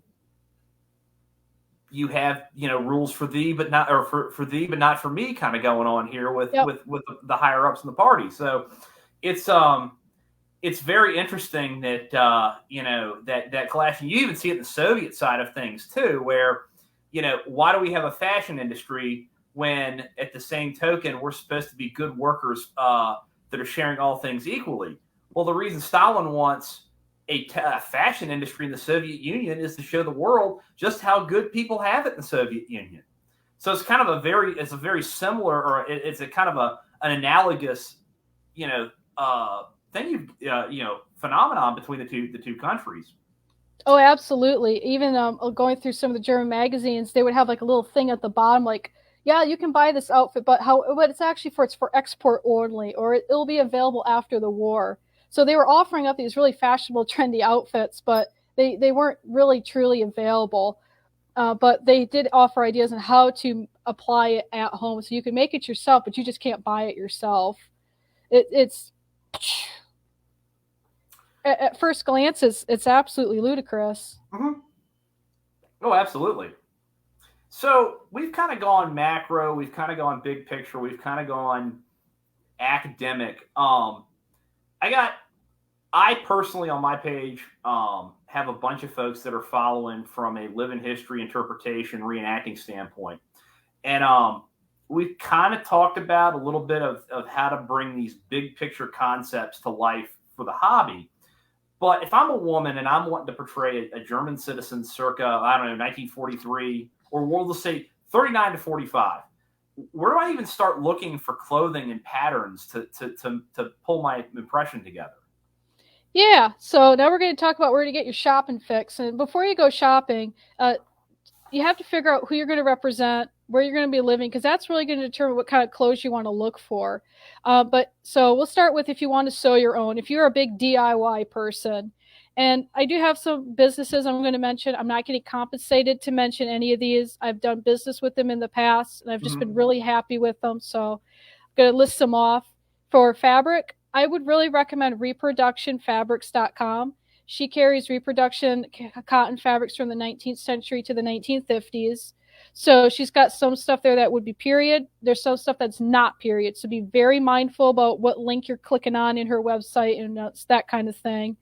S1: have, you know, rules for thee but not, or for thee but not for me, kind of going on here with
S2: Yep.
S1: with the higher ups in the party. So it's it's very interesting that you know, that clash, and you even see it in the Soviet side of things too, where, you know, why do we have a fashion industry when at the same token we're supposed to be good workers that are sharing all things equally? Well, the reason Stalin wants a fashion industry in the Soviet Union is to show the world just how good people have it in the Soviet Union. So it's kind of it's a very similar, or it's a kind of an analogous, you know, thing, you know, phenomenon between the two countries.
S2: Oh, absolutely. Even going through some of the German magazines, they would have like a little thing at the bottom, like, yeah, you can buy this outfit, but it's actually it's for export only, or it'll be available after the war. So they were offering up these really fashionable, trendy outfits, but they weren't really truly available. But they did offer ideas on how to apply it at home, so you can make it yourself, but you just can't buy it yourself. It's at first glance, it's absolutely ludicrous.
S1: Mm-hmm. Oh, absolutely. So we've kind of gone macro, we've kind of gone big picture, we've kind of gone academic. I got I personally on my page have a bunch of folks that are following from a living history interpretation reenacting standpoint, and we've kind of talked about a little bit of how to bring these big picture concepts to life for the hobby. But if I'm a woman and I'm wanting to portray a German citizen circa, I don't know, 1943, or we'll just say 39 to 45, where do I even start looking for clothing and patterns to pull my impression together?
S2: Yeah, so now we're going to talk about where to get your shopping fix. And before you go shopping, you have to figure out who you're going to represent, where you're going to be living, because that's really going to determine what kind of clothes you want to look for. But so we'll start with if you want to sew your own, if you're a big DIY person. And I do have some businesses I'm going to mention. I'm not getting compensated to mention any of these. I've done business with them in the past, and I've just been really happy with them. So I'm going to list them off. For fabric, I would really recommend reproductionfabrics.com. She carries reproduction cotton fabrics from the 19th century to the 1950s. So she's got some stuff there that would be period. There's some stuff that's not period. So be very mindful about what link you're clicking on in her website, and that kind of thing.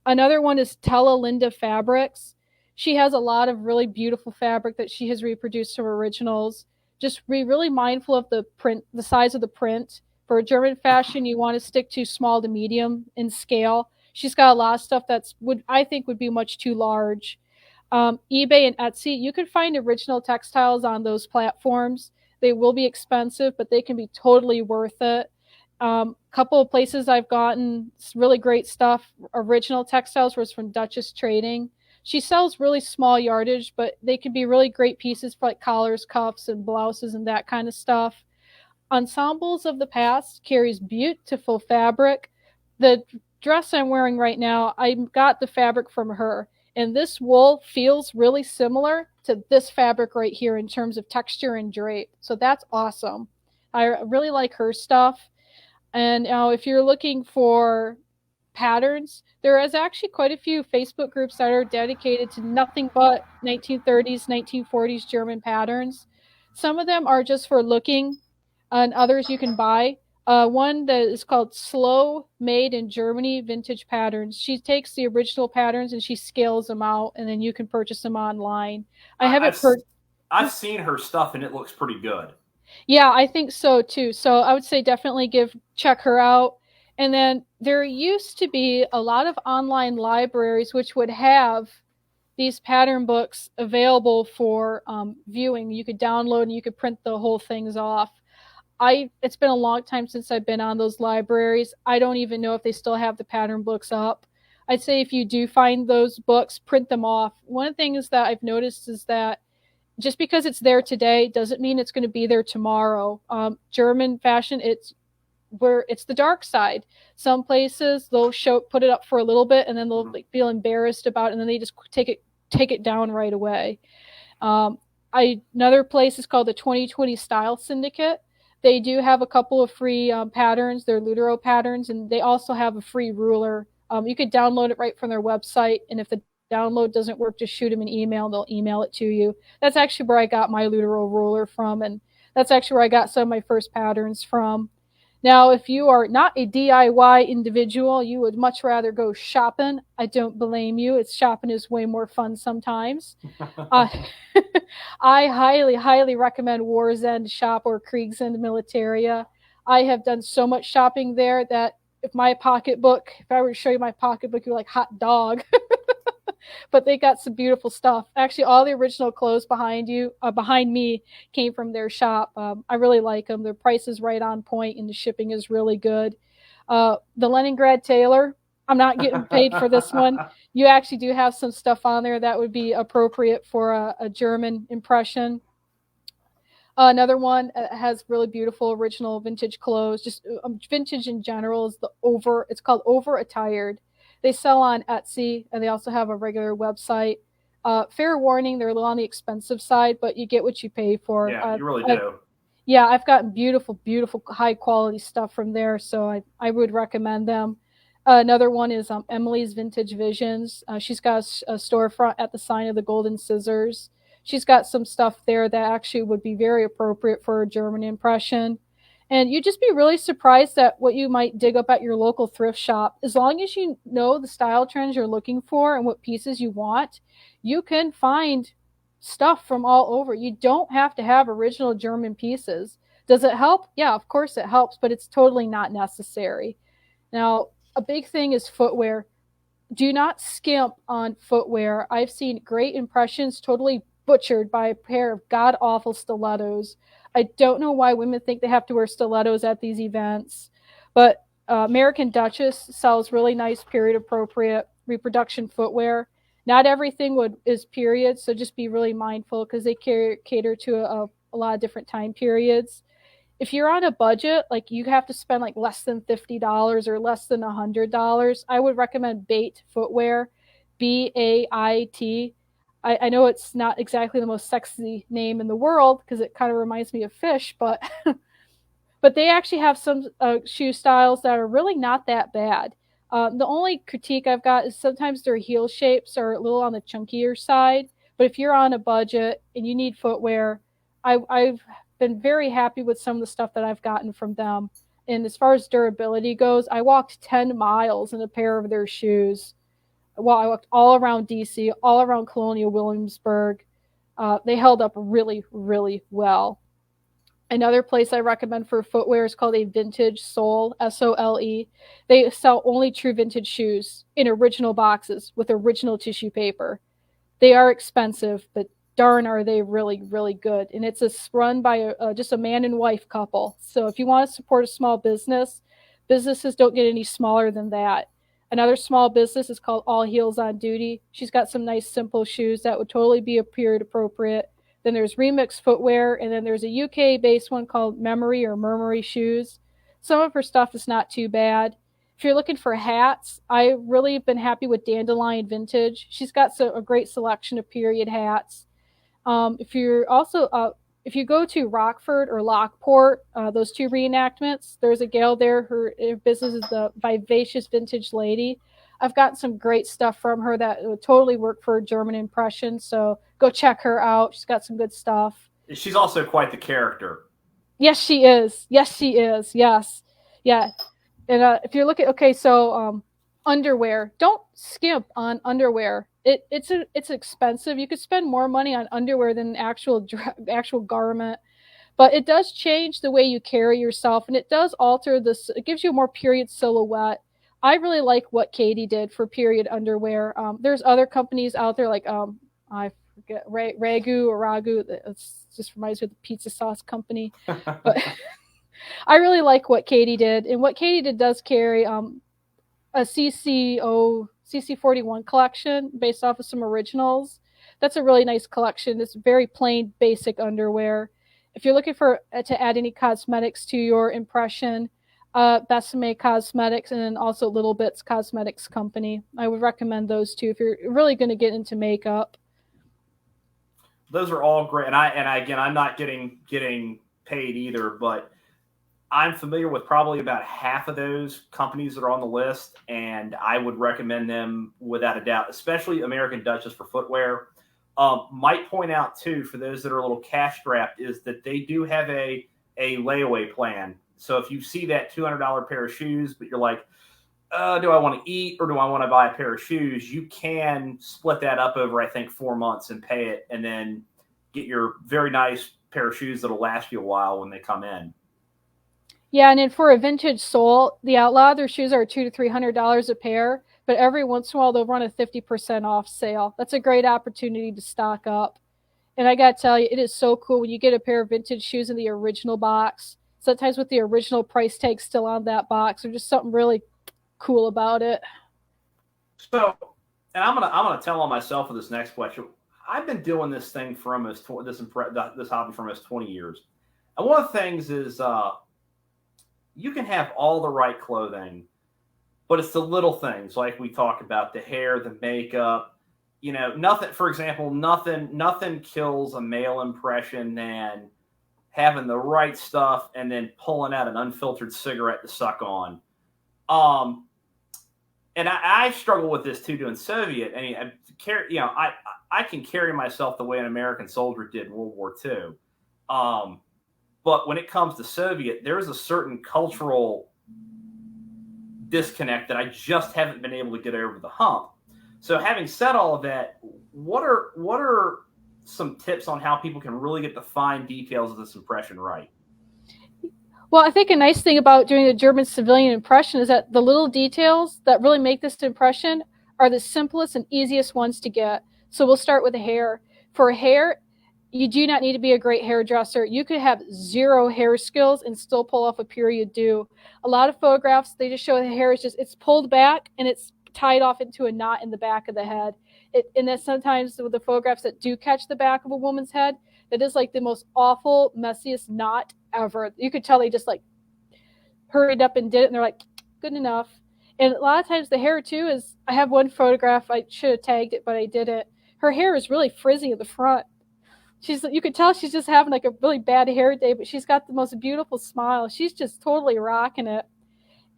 S2: Another one is Tella Linda Fabrics. She has a lot of really beautiful fabric that she has reproduced from originals. Just be really mindful of the print, the size of the print. For German fashion, you want to stick to small to medium in scale. She's got a lot of stuff that's would I think would be much too large. eBay and Etsy, you can find original textiles on those platforms. They will be expensive, but they can be totally worth it. Couple of places I've gotten really great stuff. Original textiles was from Duchess Trading. She sells really small yardage, but they can be really great pieces for like collars, cuffs, and blouses and that kind of stuff. Ensembles of the Past carries beautiful fabric. The dress I'm wearing right now, I got the fabric from her, and this wool feels really similar to this fabric right here in terms of texture and drape. So that's awesome. I really like her stuff. And now, if you're looking for patterns, there is actually quite a few Facebook groups that are dedicated to nothing but 1930s, 1940s German patterns. Some of them are just for looking, and others you can buy. One that is called Slow Made in Germany Vintage Patterns. She takes the original patterns and she scales them out, and then you can purchase them online. I haven't
S1: I've
S2: heard.
S1: I've seen her stuff and it looks pretty good.
S2: Yeah, I think so too. So I would say definitely check her out. And then there used to be a lot of online libraries which would have these pattern books available for viewing. You could download and you could print the whole things off. It's been a long time since I've been on those libraries. I don't even know if they still have the pattern books up. I'd say if you do find those books, print them off. One of the things that I've noticed is that just because it's there today doesn't mean it's going to be there tomorrow. German fashion, it's the dark side. Some places they'll put it up for a little bit and then they'll feel embarrassed about it, and then they just take it down right away. Another place is called the 2020 Style Syndicate. They do have a couple of free patterns. They're Lutero patterns, and they also have a free ruler. You could download it right from their website, and if the download doesn't work, just shoot them an email. They'll email it to you. That's actually where I got my Lutero ruler from, and that's actually where I got some of my first patterns from. Now, if you are not a DIY individual, you would much rather go shopping. I don't blame you. Shopping is way more fun sometimes. I highly, highly recommend War's End Shop or Krieg's End Militaria. I have done so much shopping there that if I were to show you my pocketbook, you're like, hot dog. But they got some beautiful stuff. Actually, all the original clothes behind me came from their shop. I really like them. Their price is right on point, and the shipping is really good. The Leningrad Tailor, I'm not getting paid for this one. You actually do have some stuff on there that would be appropriate for a German impression. Another one has really beautiful original vintage clothes. Just vintage in general it's called Over Attired. They sell on Etsy, and they also have a regular website. Fair warning, they're a little on the expensive side, but you get what you pay for.
S1: Yeah, you really do.
S2: I've gotten beautiful, beautiful, high-quality stuff from there, so I would recommend them. Another one is Emily's Vintage Visions. She's got a storefront at the sign of the Golden Scissors. She's got some stuff there that actually would be very appropriate for a German impression. And you'd just be really surprised at what you might dig up at your local thrift shop. As long as you know the style trends you're looking for and what pieces you want, you can find stuff from all over. You don't have to have original German pieces. Does it help? Yeah, of course it helps, but it's totally not necessary. Now, a big thing is footwear. Do not skimp on footwear. I've seen great impressions totally butchered by a pair of god-awful stilettos. I don't know why women think they have to wear stilettos at these events, but American Duchess sells really nice period-appropriate reproduction footwear. Not everything is period, so just be really mindful because they cater to a lot of different time periods. If you're on a budget, like you have to spend like less than $50 or less than $100, I would recommend Bait Footwear, BAIT. I know it's not exactly the most sexy name in the world because it kind of reminds me of fish, but but they actually have some shoe styles that are really not that bad. The only critique I've got is sometimes their heel shapes are a little on the chunkier side. But if you're on a budget and you need footwear, I've been very happy with some of the stuff that I've gotten from them. And as far as durability goes, I walked 10 miles in a pair of their shoes. Well, I walked all around DC, all around Colonial Williamsburg. They held up really, really well. Another place I recommend for footwear is called a Vintage Sole, SOLE. They sell only true vintage shoes in original boxes with original tissue paper. They are expensive, but darn are they really, really good. And it's run by just a man and wife couple. So if you want to support a small business, businesses don't get any smaller than that. Another small business is called All Heels on Duty. She's got some nice simple shoes that would totally be period appropriate. Then there's Remix Footwear, and then there's a UK-based one called Memory or Murmury Shoes. Some of her stuff is not too bad. If you're looking for hats, I really have been happy with Dandelion Vintage. She's got a great selection of period hats. If you go to Rockford or Lockport, those two reenactments, there's a gal there. Her business is the Vivacious Vintage Lady. I've gotten some great stuff from her that would totally work for a German impression. So go check her out. She's got some good stuff.
S1: She's also quite the character.
S2: Yes, she is. Yes, she is. Yes. Yeah. And if you're looking, underwear, don't skimp on underwear. It's expensive. You could spend more money on underwear than an actual garment. But it does change the way you carry yourself, and it does alter this. It gives you a more period silhouette. I really like what Katie did for period underwear. There's other companies out there like I forget Ragu or Ragu. It just reminds me of the pizza sauce company. But I really like what Katie did, and what Katie did does carry a CC41 collection based off of some originals. That's a really nice collection. It's very plain, basic underwear. If you're looking for to add any cosmetics to your impression, Besame Cosmetics and then also Little Bits Cosmetics Company. I would recommend those two if you're really going to get into makeup.
S1: Those are all great, and again, I'm not getting paid either, but I'm familiar with probably about half of those companies that are on the list, and I would recommend them without a doubt, especially American Duchess for footwear. Might point out too, for those that are a little cash strapped, is that they do have a layaway plan. So if you see that $200 pair of shoes, but you're like, do I want to eat or do I want to buy a pair of shoes? You can split that up over, I think, 4 months and pay it, and then get your very nice pair of shoes that'll last you a while when they come in.
S2: Yeah, and then for a vintage sole, the Outlaw, their shoes are $200 to $300 a pair, but every once in a while they'll run a 50% off sale. That's a great opportunity to stock up. And I got to tell you, it is so cool when you get a pair of vintage shoes in the original box. Sometimes with the original price tag still on that box, or just something really cool about it.
S1: So, and I'm gonna tell on myself with this next question. I've been doing this thing for almost this hobby for almost 20 years, and one of the things is you can have all the right clothing, but it's the little things like we talk about, the hair, the makeup. You know, nothing. For example, nothing kills a male impression than having the right stuff and then pulling out an unfiltered cigarette to suck on. And I struggle with this too doing Soviet. I mean, I can carry myself the way an American soldier did in World War II. But when it comes to Soviet, there's a certain cultural disconnect that I just haven't been able to get over the hump. So having said all of that, what are some tips on how people can really get the fine details of this impression right?
S2: Well, I think a nice thing about doing a German civilian impression is that the little details that really make this impression are the simplest and easiest ones to get. So we'll start with the hair. For hair, you do not need to be a great hairdresser. You could have zero hair skills and still pull off a period do. A lot of photographs, they just show the hair is just, it's pulled back and it's tied off into a knot in the back of the head. And then sometimes with the photographs that do catch the back of a woman's head, it is like the most awful, messiest knot ever. You could tell they just like hurried up and did it, and they're like, good enough. And a lot of times the hair too is, I have one photograph, I should have tagged it, but I didn't. Her hair is really frizzy at the front. You could tell she's just having like a really bad hair day, but she's got the most beautiful smile. She's just totally rocking it.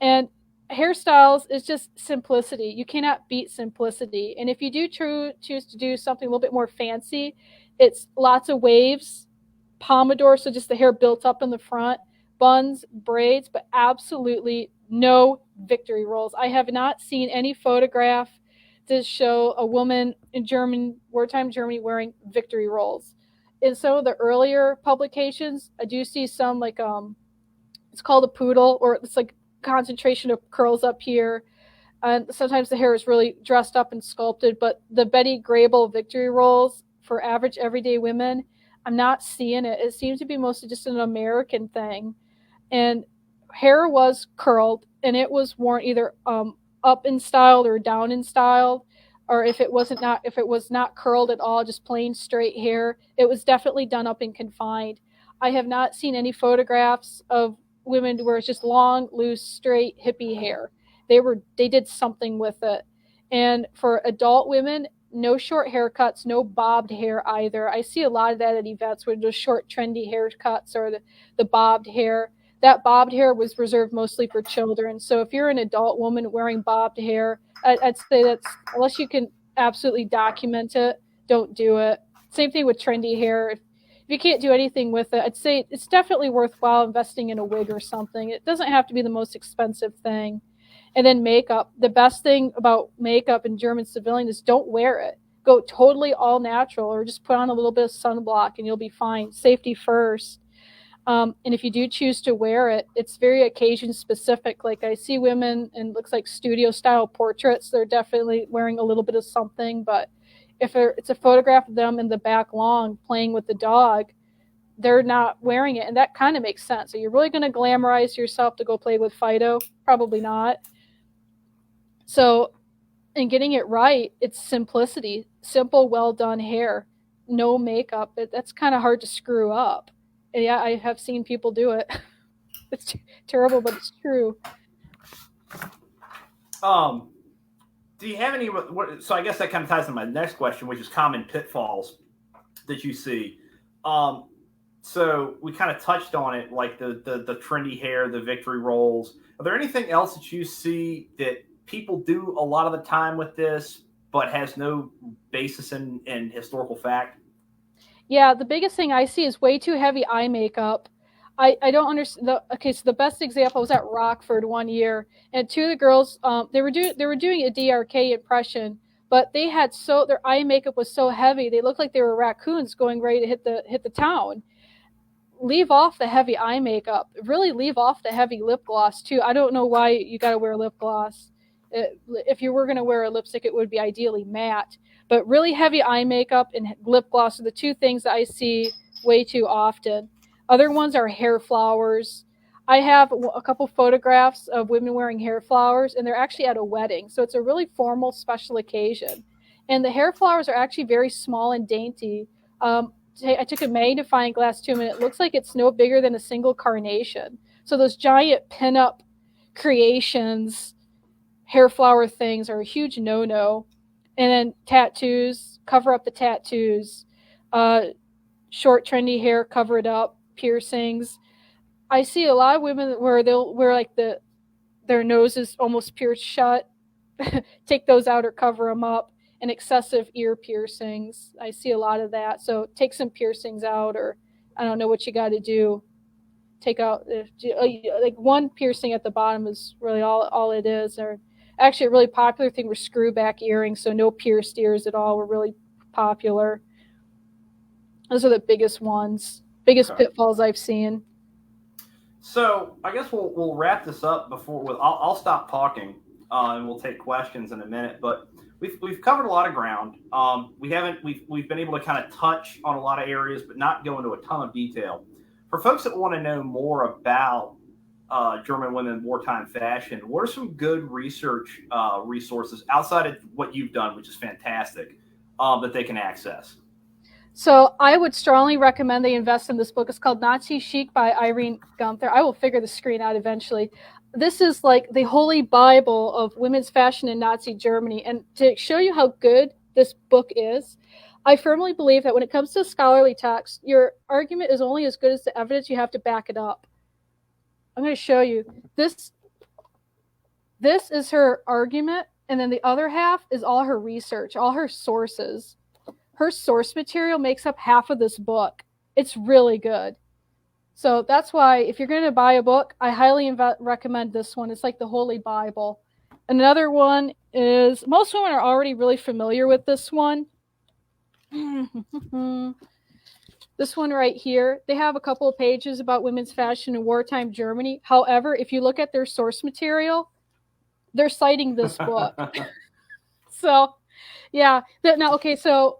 S2: And hairstyles is just simplicity. You cannot beat simplicity. And if you do choose to do something a little bit more fancy, it's lots of waves, pompadour, so just the hair built up in the front, buns, braids, but absolutely no victory rolls. I have not seen any photograph to show a woman in wartime Germany wearing victory rolls. In some of the earlier publications, I do see some like it's called a poodle, or it's like concentration of curls up here. And sometimes the hair is really dressed up and sculpted, but the Betty Grable victory rolls for average everyday women, I'm not seeing it. It seems to be mostly just an American thing. And hair was curled, and it was worn either up in style or down in style, or if it was not curled at all, just plain straight hair, it was definitely done up and confined. I have not seen any photographs of women where it's just long, loose, straight, hippie hair. They did something with it. And for adult women, no short haircuts, no bobbed hair either. I see a lot of that at events where there's short, trendy haircuts or the bobbed hair. That bobbed hair was reserved mostly for children. So if you're an adult woman wearing bobbed hair, I'd say that's, unless you can absolutely document it, don't do it. Same thing with trendy hair. If you can't do anything with it, I'd say it's definitely worthwhile investing in a wig or something. It doesn't have to be the most expensive thing. And then makeup. The best thing about makeup in German civilian is don't wear it. Go totally all natural, or just put on a little bit of sunblock and you'll be fine. Safety first. And if you do choose to wear it, it's very occasion specific. Like I see women in looks like studio style portraits, they're definitely wearing a little bit of something. But if it's a photograph of them in the back lawn playing with the dog, they're not wearing it. And that kind of makes sense. Are you really going to glamorize yourself to go play with Fido? Probably not. So in getting it right, it's simplicity, simple, well done hair, no makeup. That's kind of hard to screw up. And yeah, I have seen people do it. It's terrible, but it's true.
S1: Do you have any? So I guess that kind of ties to my next question, which is common pitfalls that you see. So we kind of touched on it, like the trendy hair, the victory rolls. Are there anything else that you see that people do a lot of the time with this, but has no basis in historical fact?
S2: Yeah, the biggest thing I see is way too heavy eye makeup. I don't understand. Okay, so the best example was at Rockford one year, and two of the girls, they were doing a DRK impression, but they had their eye makeup was so heavy they looked like they were raccoons going ready to hit the town. Leave off the heavy eye makeup. Really leave off the heavy lip gloss too. I don't know why you got to wear lip gloss. If you were going to wear a lipstick, it would be ideally matte. But really heavy eye makeup and lip gloss are the two things that I see way too often. Other ones are hair flowers. I have a couple photographs of women wearing hair flowers, and they're actually at a wedding. So it's a really formal, special occasion. And the hair flowers are actually very small and dainty. I took a magnifying glass to them, and it looks like it's no bigger than a single carnation. So those giant pinup creations, hair flower things are a huge no-no. And then tattoos, cover up the tattoos. Short, trendy hair, cover it up. Piercings. I see a lot of women where they'll wear like their noses almost pierced shut. Take those out or cover them up. And excessive ear piercings. I see a lot of that. So take some piercings out, or I don't know what you got to do. Take out like one piercing at the bottom is really all it is. Or actually, a really popular thing were screw back earrings. So no pierced ears at all were really popular. Those are the biggest ones, biggest pitfalls I've seen.
S1: So I guess we'll wrap this up before I'll stop talking and we'll take questions in a minute. But we've covered a lot of ground. We've been able to kind of touch on a lot of areas, but not go into a ton of detail. For folks that want to know more about German women wartime fashion, what are some good research resources outside of what you've done, which is fantastic, that they can access?
S2: So I would strongly recommend they invest in this book. It's called Nazi Chic by Irene Gunther. I will figure the screen out eventually. This is like the holy Bible of women's fashion in Nazi Germany. And to show you how good this book is, I firmly believe that when it comes to scholarly text, your argument is only as good as the evidence you have to back it up. I'm going to show you. This is her argument, and then the other half is all her research, all her sources. Her source material makes up half of this book. It's really good. So that's why if you're going to buy a book, I highly recommend this one. It's like the Holy Bible. Another one is, most women are already really familiar with this one. This one right here, they have a couple of pages about women's fashion in wartime Germany. However, if you look at their source material, they're citing this book. So, yeah. Now, okay, so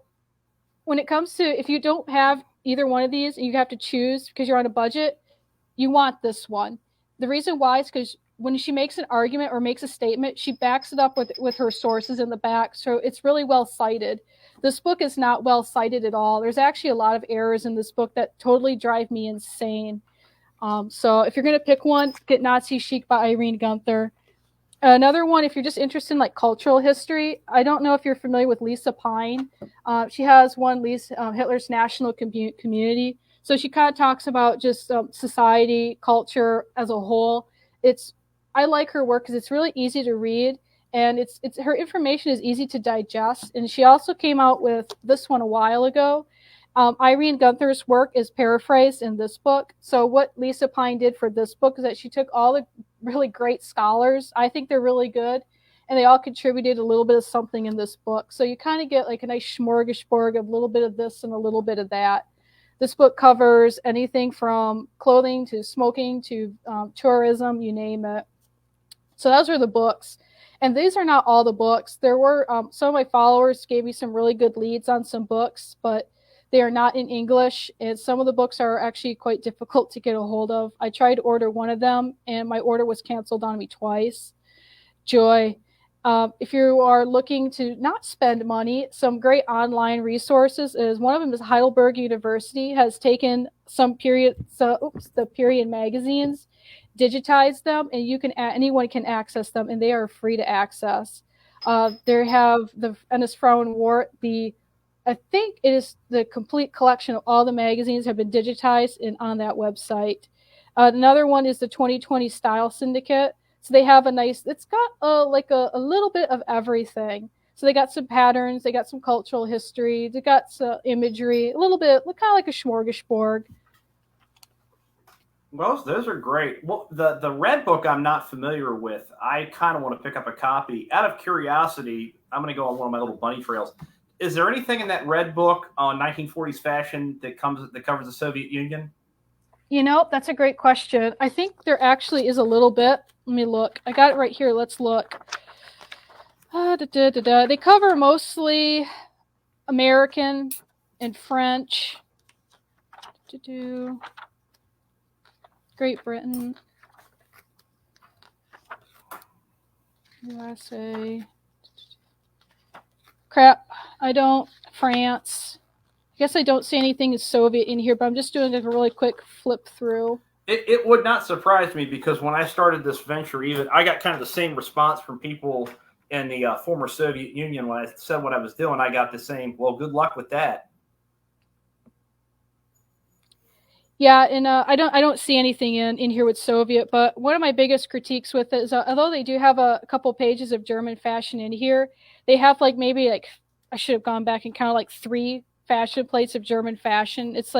S2: when it comes to, if you don't have either one of these and you have to choose because you're on a budget, you want this one. The reason why is because when she makes an argument or makes a statement, she backs it up with her sources in the back. So it's really well cited. This book is not well cited at all. There's actually a lot of errors in this book that totally drive me insane. So if you're going to pick one, get Nazi Chic by Irene Gunther. Another one, if you're just interested in like cultural history, I don't know if you're familiar with Lisa Pine. She has one, Hitler's National Community. So she kind of talks about just society, culture as a whole. I like her work because it's really easy to read, and it's her information is easy to digest. And she also came out with this one a while ago. Irene Gunther's work is paraphrased in this book. So what Lisa Pine did for this book is that she took all the really great scholars. I think they're really good. And they all contributed a little bit of something in this book. So you kind of get like a nice smorgasbord of a little bit of this and a little bit of that. This book covers anything from clothing to smoking to tourism, you name it. So those are the books. And these are not all the books. There were some of my followers gave me some really good leads on some books, but they are not in English. And some of the books are actually quite difficult to get a hold of. I tried to order one of them, and my order was canceled on me twice. Joy. If you are looking to not spend money, some great online resources is one of them is Heidelberg University has taken some the period magazines, digitized them, and anyone can access them, and they are free to access. They have the Ennis Frauenwort, I think it is the complete collection of all the magazines have been digitized and on that website. Another one is the 2020 Style Syndicate. So they have it's got a little bit of everything. So they got some patterns, they got some cultural history, they got some imagery, a little bit, kind of like a smorgasbord.
S1: Well, those are great. Well, the red book I'm not familiar with. I kind of want to pick up a copy. Out of curiosity, I'm going to go on one of my little bunny trails. Is there anything in that red book on 1940s fashion that covers the Soviet Union?
S2: That's a great question. I think there actually is a little bit. Let me look. I got it right here. Let's look. They cover mostly American and French. Great Britain. USA. Crap. France. I guess I don't see anything as Soviet in here, but I'm just doing a really quick flip through.
S1: It would not surprise me because when I started this venture, I got kind of the same response from people in the former Soviet Union when I said what I was doing. I got the same, well, good luck with that.
S2: Yeah, and I don't see anything in here with Soviet, but one of my biggest critiques with it is although they do have a couple pages of German fashion in here, they have maybe I should have gone back and counted 3 fashion plates of German fashion. It's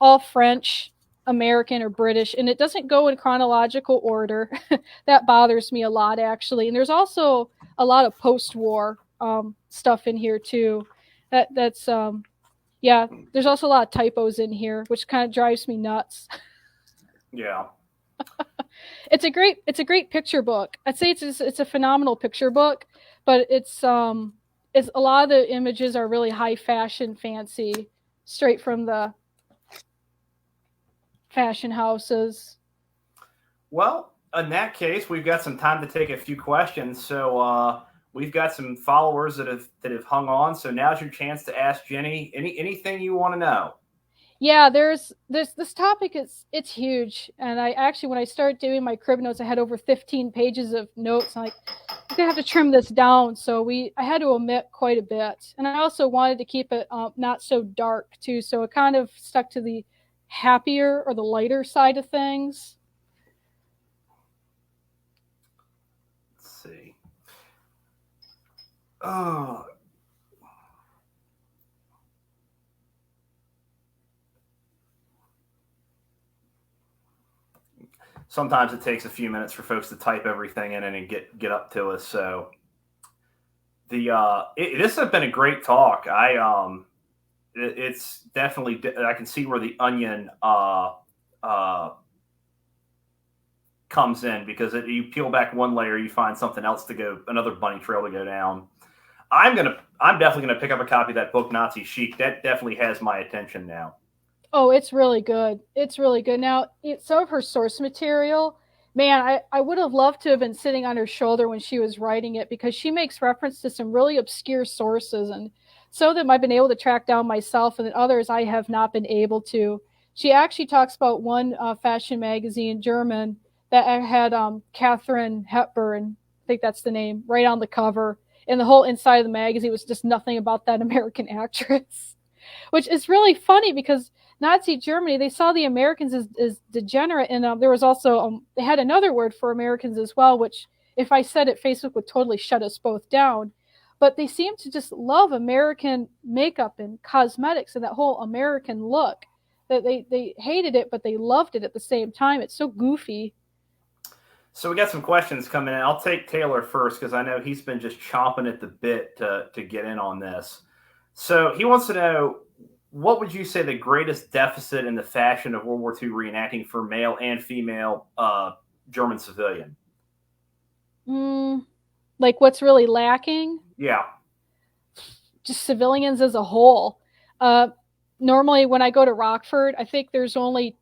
S2: all French, American, or British, and it doesn't go in chronological order. That bothers me a lot, actually. And there's also a lot of post-war stuff in here too. That's yeah. There's also a lot of typos in here, which kind of drives me nuts.
S1: Yeah.
S2: It's a great picture book. I'd say it's a phenomenal picture book, but it's a lot of the images are really high fashion, fancy, straight from the fashion houses.
S1: Well, in that case, we've got some time to take a few questions. So we've got some followers that have hung on. So now's your chance to ask Jenny anything you want to know.
S2: Yeah, there's this topic. It's huge, and I actually, when I started doing my crib notes, I had over 15 pages of notes. I'm gonna have to trim this down, so I had to omit quite a bit, and I also wanted to keep it not so dark too, so it kind of stuck to the happier or the lighter side of things.
S1: Let's see. Oh. Sometimes it takes a few minutes for folks to type everything in and get up to us. So this has been a great talk. It's definitely, I can see where the onion comes in, because you peel back one layer, you find something else another bunny trail to go down. I'm definitely gonna pick up a copy of that book, Nazi Chic. That definitely has my attention now.
S2: Oh, it's really good. It's really good. Now, some of her source material, man, I would have loved to have been sitting on her shoulder when she was writing it, because she makes reference to some really obscure sources, and some of them I've been able to track down myself, and then others I have not been able to. She actually talks about one fashion magazine, German, that had Katharine Hepburn, I think that's the name, right on the cover, and the whole inside of the magazine was just nothing about that American actress, which is really funny because Nazi Germany, they saw the Americans as degenerate, and there was also they had another word for Americans as well, which if I said it, Facebook would totally shut us both down. But they seemed to just love American makeup and cosmetics and that whole American look. That they hated it, but they loved it at the same time. It's so goofy.
S1: So we got some questions coming in. I'll take Taylor first because I know he's been just chomping at the bit to get in on this. So he wants to know, what would you say the greatest deficit in the fashion of World War II reenacting for male and female German civilian?
S2: Like what's really lacking?
S1: Yeah.
S2: Just civilians as a whole. Uh, Normally, when I go to Rockford, I think there's only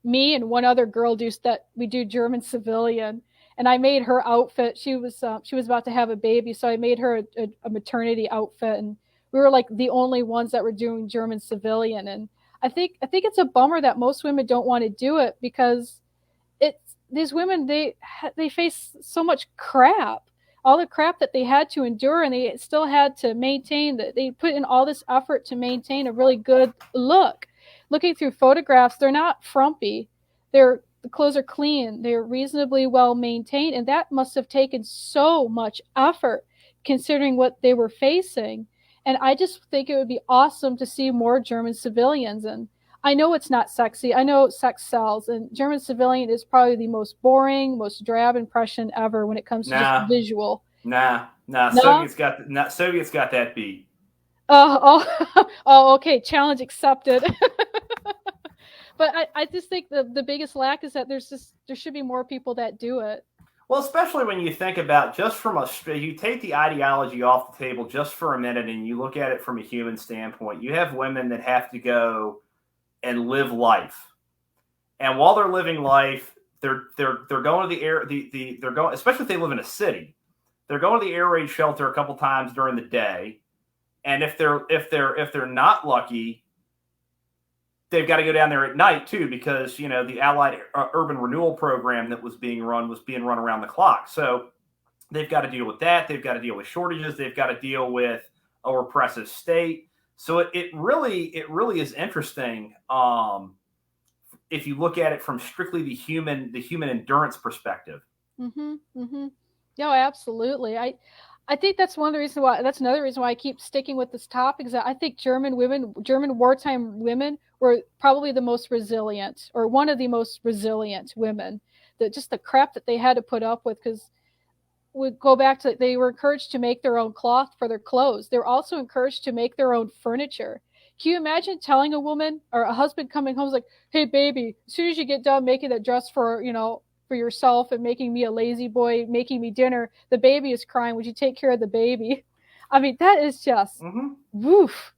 S2: me and one other girl that we do German civilian, and I made her outfit. She was about to have a baby, so I made her a maternity outfit, and we were like the only ones that were doing German civilian. And I think it's a bummer that most women don't want to do it because it's these women they face so much crap, all the crap that they had to endure, and they still had to maintain that they put in all this effort to maintain a really good look. Looking through photographs, they're not frumpy. The clothes are clean. They're reasonably well maintained, and that must have taken so much effort considering what they were facing. And I just think it would be awesome to see more German civilians. And I know it's not sexy. I know sex sells, and German civilian is probably the most boring, most drab impression ever when it comes to just visual.
S1: Nah.
S2: No?
S1: Soviets got that beat.
S2: Oh, okay. Challenge accepted. But I just think the biggest lack is that there should be more people that do it.
S1: Well, especially when you think about you take the ideology off the table just for a minute and you look at it from a human standpoint. You have women that have to go and live life, and while they're living life, they're going to the air. They're going, especially if they live in a city, they're going to the air raid shelter a couple times during the day, and if they're not lucky, they've got to go down there at night too, because the Allied Urban Renewal Program that was being run around the clock. So they've got to deal with that. They've got to deal with shortages. They've got to deal with a repressive state. So it really is interesting if you look at it from strictly the human endurance perspective.
S2: No, absolutely. I think that's another reason why I keep sticking with this topic is that I think German wartime women were probably the most resilient, or one of the most resilient women. Just the crap that they had to put up with, because we go back to, they were encouraged to make their own cloth for their clothes. They were also encouraged to make their own furniture. Can you imagine telling a woman or a husband coming home like, "Hey baby, as soon as you get done making that dress for yourself and making me a lazy boy, making me dinner, the baby is crying. Would you take care of the baby?" I mean, that is just woof.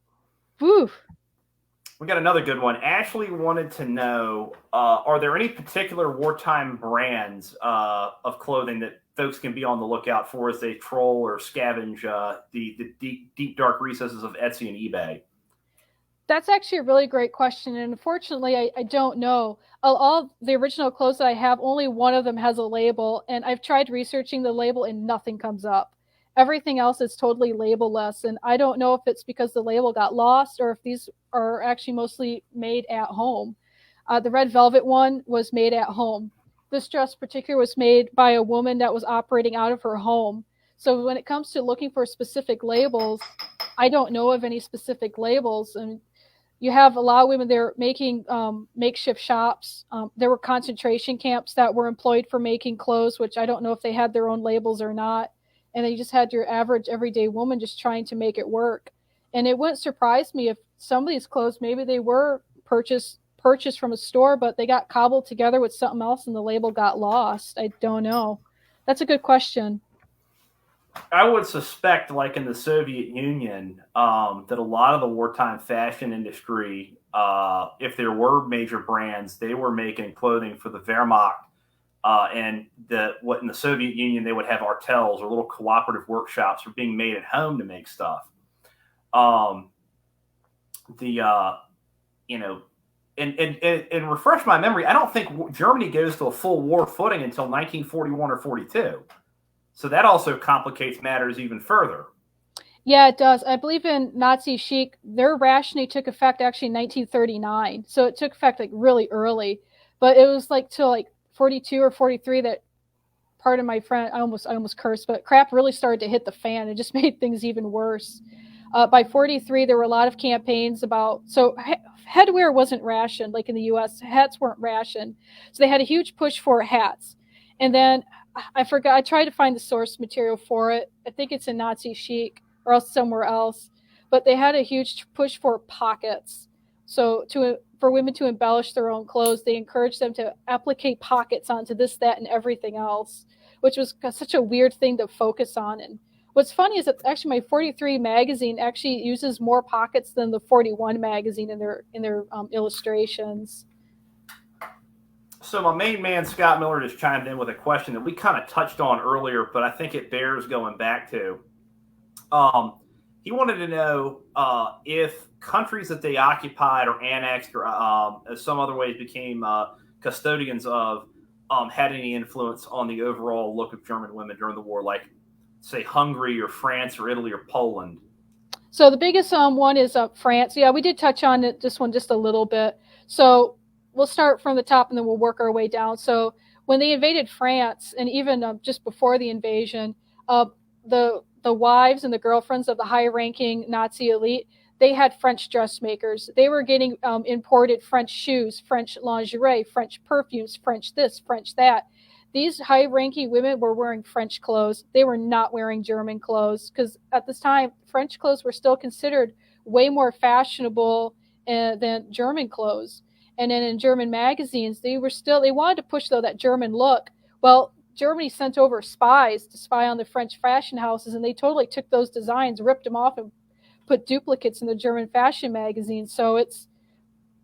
S1: We got another good one. Ashley wanted to know, are there any particular wartime brands of clothing that folks can be on the lookout for as they troll or scavenge the deep, dark recesses of Etsy and eBay?
S2: That's actually a really great question. And unfortunately, I don't know. All the original clothes that I have, only one of them has a label. And I've tried researching the label and nothing comes up. Everything else is totally labelless. And I don't know if it's because the label got lost or if these are actually mostly made at home. The red velvet one was made at home. This dress particular was made by a woman that was operating out of her home. So when it comes to looking for specific labels, I don't know of any specific labels. And you have a lot of women there making makeshift shops. There were concentration camps that were employed for making clothes, which I don't know if they had their own labels or not. And then you just had your average everyday woman just trying to make it work. And it wouldn't surprise me if some of these clothes, maybe they were purchased from a store, but they got cobbled together with something else and the label got lost. I don't know. That's a good question.
S1: I would suspect, like in the Soviet Union, that a lot of the wartime fashion industry, if there were major brands, they were making clothing for the Wehrmacht. And in the Soviet Union, they would have artels or little cooperative workshops for being made at home to make stuff. And refresh my memory, I don't think Germany goes to a full war footing until 1941 or 42. So that also complicates matters even further.
S2: Yeah, it does. I believe in Nazi chic, their rationing took effect actually in 1939. So it took effect like really early. But it was like till like 42 or 43 that, pardon my friend, I almost cursed, but crap really started to hit the fan. It just made things even worse. By 43, there were a lot of campaigns so headwear wasn't rationed like in the US. Hats weren't rationed. So they had a huge push for hats. And then I forgot, I tried to find the source material for it. I think it's in Nazi chic or else somewhere else. But they had a huge push for pockets. So for women to embellish their own clothes, they encouraged them to applicate pockets onto this, that, and everything else, which was such a weird thing to focus on. And what's funny is that actually my 43 magazine actually uses more pockets than the 41 magazine in their illustrations.
S1: So my main man Scott Miller just chimed in with a question that we kind of touched on earlier, but I think it bears going back to. He wanted to know if countries that they occupied or annexed or some other ways became custodians of had any influence on the overall look of German women during the war, like, say, Hungary or France or Italy or Poland.
S2: So the biggest one is France. Yeah, we did touch on this one just a little bit. So we'll start from the top and then we'll work our way down. So when they invaded France, and even just before the invasion, the wives and the girlfriends of the high-ranking Nazi elite, they had French dressmakers. They were getting imported French shoes, French lingerie, French perfumes, French this, French that. These high-ranking women were wearing French clothes. They were not wearing German clothes because at this time, French clothes were still considered way more fashionable than German clothes. And then in German magazines, they wanted to push though that German look. Well, Germany sent over spies to spy on the French fashion houses, and they totally took those designs, ripped them off, and put duplicates in the German fashion magazines. So it's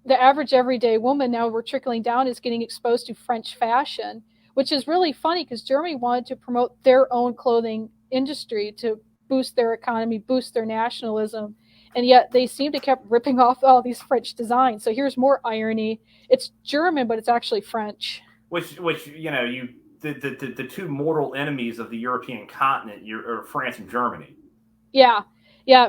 S2: the average everyday woman now we're trickling down is getting exposed to French fashion, which is really funny because Germany wanted to promote their own clothing industry to boost their economy, boost their nationalism. And yet they seem to keep ripping off all these French designs. So here's more irony. It's German, but it's actually French.
S1: Which the two mortal enemies of the European continent are France and Germany.
S2: Yeah.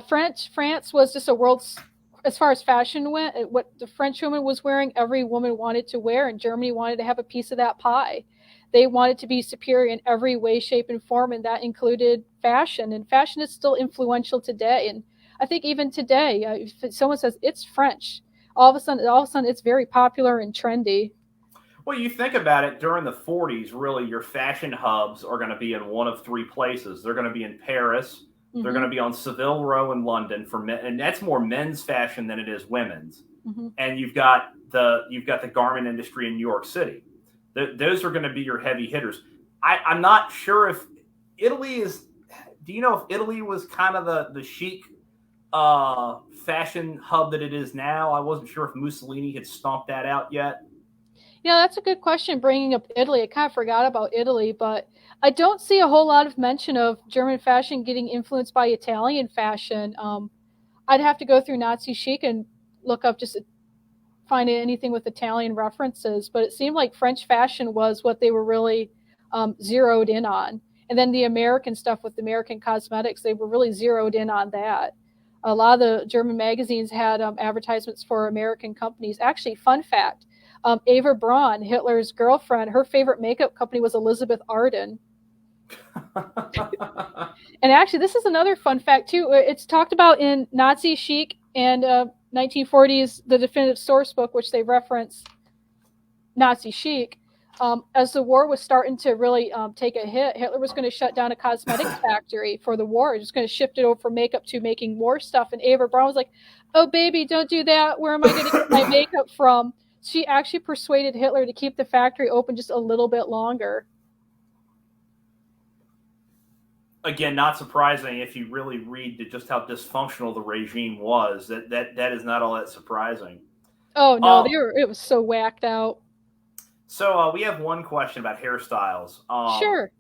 S2: France was just a world's, as far as fashion went, what the French woman was wearing, every woman wanted to wear, and Germany wanted to have a piece of that pie. They wanted to be superior in every way, shape, and form, and that included fashion. And fashion is still influential today. And I think even today, if someone says it's French, all of a sudden it's very popular and trendy.
S1: Well, you think about it, during the 40s, really, your fashion hubs are going to be in one of three places. They're going to be in Paris. Mm-hmm. They're going to be on Savile Row in London for men, and that's more men's fashion than it is women's. Mm-hmm. And you've got the garment industry in New York City. Those are going to be your heavy hitters. I'm not sure if Italy is. Do you know if Italy was kind of the chic fashion hub that it is now? I wasn't sure if Mussolini had stomped that out yet.
S2: Yeah, that's a good question, bringing up Italy. I kind of forgot about Italy, but I don't see a whole lot of mention of German fashion getting influenced by Italian fashion. I'd have to go through Nazi chic and look up, just find anything with Italian references, but it seemed like French fashion was what they were really zeroed in on. And then the American stuff with American cosmetics, they were really zeroed in on that. A lot of the German magazines had advertisements for American companies. Actually, fun fact, Eva Braun, Hitler's girlfriend, her favorite makeup company was Elizabeth Arden. And actually, this is another fun fact, too. It's talked about in Nazi Chic and 1940s, the definitive source book, which they reference Nazi Chic. As the war was starting to really take a hit, Hitler was going to shut down a cosmetics factory for the war. He was going to shift it over from makeup to making more stuff. And Eva Braun was like, "Oh, baby, don't do that. Where am I going to get my makeup from?" She actually persuaded Hitler to keep the factory open just a little bit longer.
S1: Again, not surprising if you really read just how dysfunctional the regime was. That is not all that surprising.
S2: Oh no, it was so whacked out.
S1: So we have one question about hairstyles.
S2: Sure.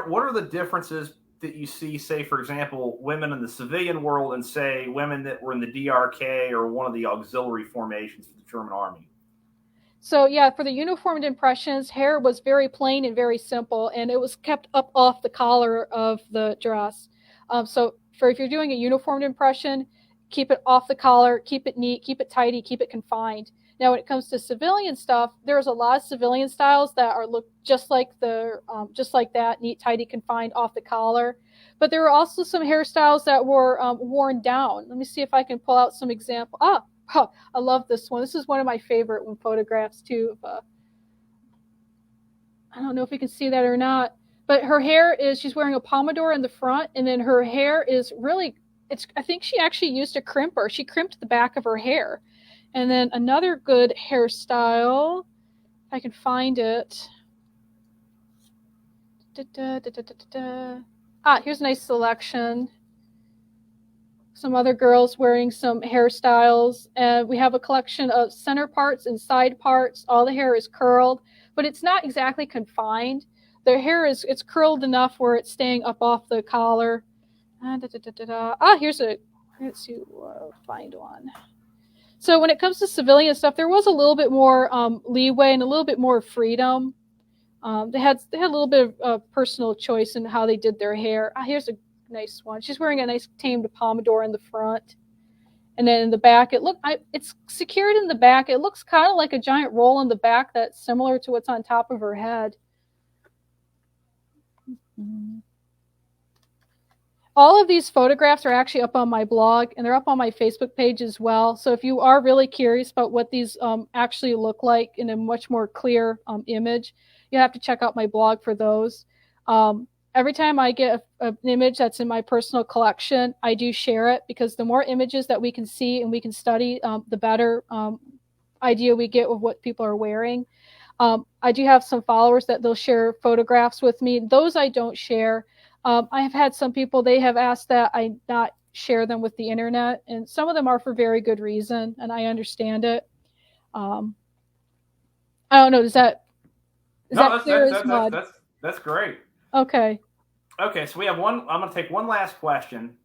S1: What are the differences that you see, say, for example, women in the civilian world and, say, women that were in the DRK or one of the auxiliary formations for the German army?
S2: So, yeah, for the uniformed impressions, hair was very plain and very simple, and it was kept up off the collar of the dress. So if you're doing a uniformed impression, keep it off the collar, keep it neat, keep it tidy, keep it confined. Now, when it comes to civilian stuff, there's a lot of civilian styles that look just like that, neat, tidy, confined, off the collar. But there were also some hairstyles that were worn down. Let me see if I can pull out some examples. I love this one. This is one of my favorite photographs too. I don't know if you can see that or not, but her hair she's wearing a pompadour in the front, and then her hair is really I think she actually used a crimper. She crimped the back of her hair. And then another good hairstyle, if I can find it. Here's a nice selection. Some other girls wearing some hairstyles. And we have a collection of center parts and side parts. All the hair is curled, but it's not exactly confined. Their hair it's curled enough where it's staying up off the collar. Let's see, find one. So when it comes to civilian stuff, there was a little bit more leeway and a little bit more freedom. They had a little bit of personal choice in how they did their hair. Here's a nice one. She's wearing a nice tamed pompadour in the front, and then in the back, it's secured in the back. It looks kind of like a giant roll in the back that's similar to what's on top of her head. Mm-hmm. All of these photographs are actually up on my blog, and they're up on my Facebook page as well. So if you are really curious about what these actually look like in a much more clear image, you have to check out my blog for those. Every time I get an image that's in my personal collection, I do share it, because the more images that we can see and we can study, the better idea we get of what people are wearing. I do have some followers that they'll share photographs with me. Those I don't share. I have had some people, they have asked that I not share them with the internet, and some of them are for very good reason, and I understand it. I don't know. Is that clear as mud?
S1: That's great.
S2: Okay.
S1: Okay, so we have one. I'm going to take one last question,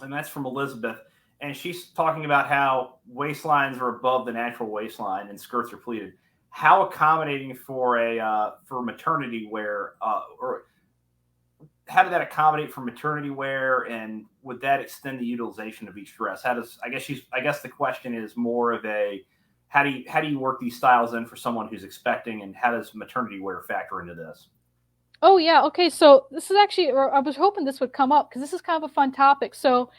S1: and that's from Elizabeth, and she's talking about how waistlines are above the natural waistline and skirts are pleated. How accommodating for maternity wear, or how did that accommodate for maternity wear, and would that extend the utilization of each dress? I guess the question is more of a, how do you work these styles in for someone who's expecting, and how does maternity wear factor into this?
S2: Oh yeah. Okay. So this is actually, I was hoping this would come up because this is kind of a fun topic. So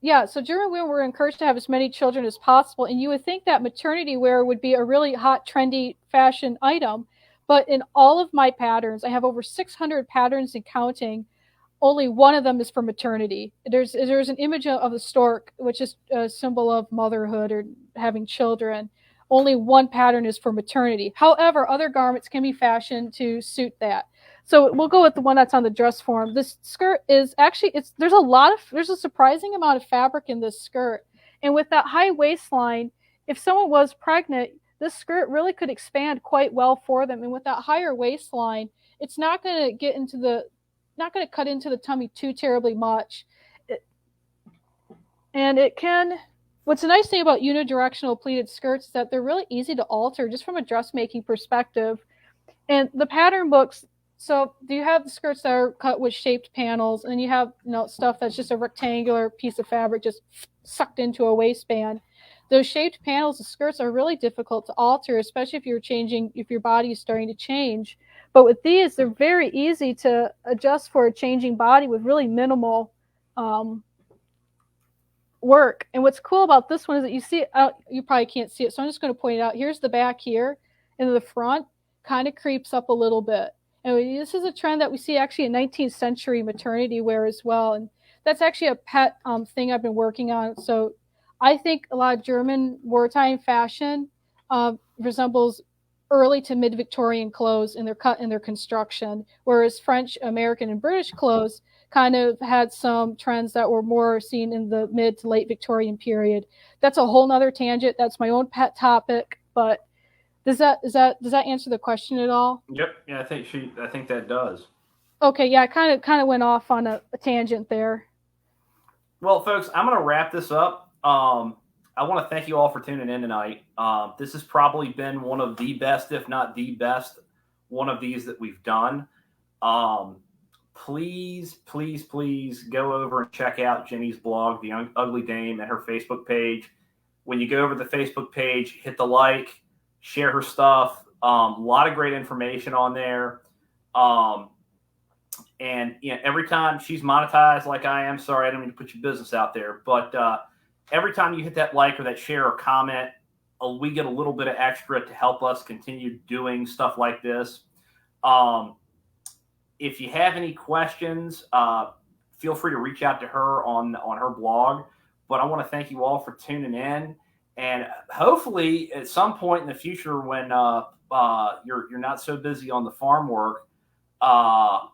S2: yeah, so during women we're encouraged to have as many children as possible, and you would think that maternity wear would be a really hot, trendy fashion item. But in all of my patterns, I have over 600 patterns and counting. Only one of them is for maternity. There's an image of a stork, which is a symbol of motherhood or having children. Only one pattern is for maternity. However, other garments can be fashioned to suit that. So we'll go with the one that's on the dress form. This skirt is actually, there's a surprising amount of fabric in this skirt. And with that high waistline, if someone was pregnant, this skirt really could expand quite well for them. And with that higher waistline, it's not going to cut into the tummy too terribly much. What's a nice thing about unidirectional pleated skirts is that they're really easy to alter just from a dressmaking perspective. And the pattern books, so you have the skirts that are cut with shaped panels, and then you have stuff that's just a rectangular piece of fabric just sucked into a waistband. Those shaped panels of skirts are really difficult to alter, especially if your body is starting to change. But with these, they're very easy to adjust for a changing body with really minimal work. And what's cool about this one is that you see, you probably can't see it, so I'm just going to point it out. Here's the back here, and the front kind of creeps up a little bit. And this is a trend that we see actually in 19th century maternity wear as well. And that's actually a pet thing I've been working on. So I think a lot of German wartime fashion resembles early to mid-Victorian clothes in their cut and their construction, whereas French, American, and British clothes kind of had some trends that were more seen in the mid to late Victorian period. That's a whole nother tangent. That's my own pet topic, but does that answer the question at all?
S1: Yep. Yeah, I think that does.
S2: Okay, yeah, I kind of went off on a tangent there.
S1: Well, folks, I'm going to wrap this up. I want to thank you all for tuning in tonight. This has probably been one of the best, if not the best, one of these that we've done. Please, please, please go over and check out Jennie's blog, The Ugly Dame, and her Facebook page. When you go over the Facebook page, hit the like, share her stuff. A lot of great information on there. And every time she's monetized like I am, sorry, I didn't mean to put your business out there, but every time you hit that like or that share or comment, we get a little bit of extra to help us continue doing stuff like this. If you have any questions, feel free to reach out to her on her blog. But I want to thank you all for tuning in, and hopefully at some point in the future when you're not so busy on the farm work, would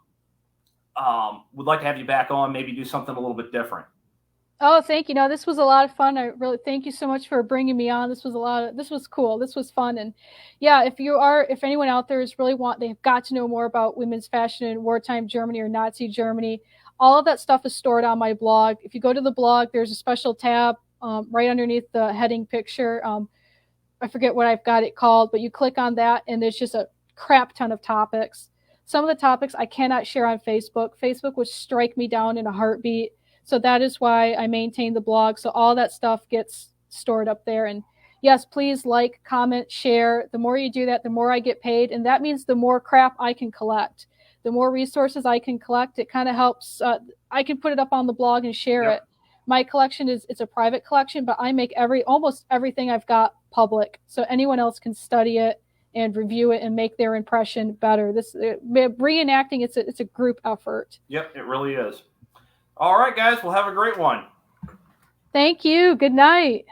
S1: like to have you back on, maybe do something a little bit different.
S2: Oh, thank you. No, this was a lot of fun. I really thank you so much for bringing me on. This was cool. This was fun. And yeah, if anyone out there is they've got to know more about women's fashion in wartime Germany or Nazi Germany, all of that stuff is stored on my blog. If you go to the blog, there's a special tab right underneath the heading picture. I forget what I've got it called, but you click on that and there's just a crap ton of topics. Some of the topics I cannot share on Facebook. Facebook would strike me down in a heartbeat. So that is why I maintain the blog. So all that stuff gets stored up there. And yes, please like, comment, share. The more you do that, the more I get paid. And that means the more crap I can collect. The more resources I can collect, it kind of helps. I can put it up on the blog and share it. My collection it's a private collection, but I make almost everything I've got public. So anyone else can study it and review it and make their impression better. Reenacting, it's a group effort.
S1: Yep, it really is. All right, guys, we'll have a great one.
S2: Thank you. Good night.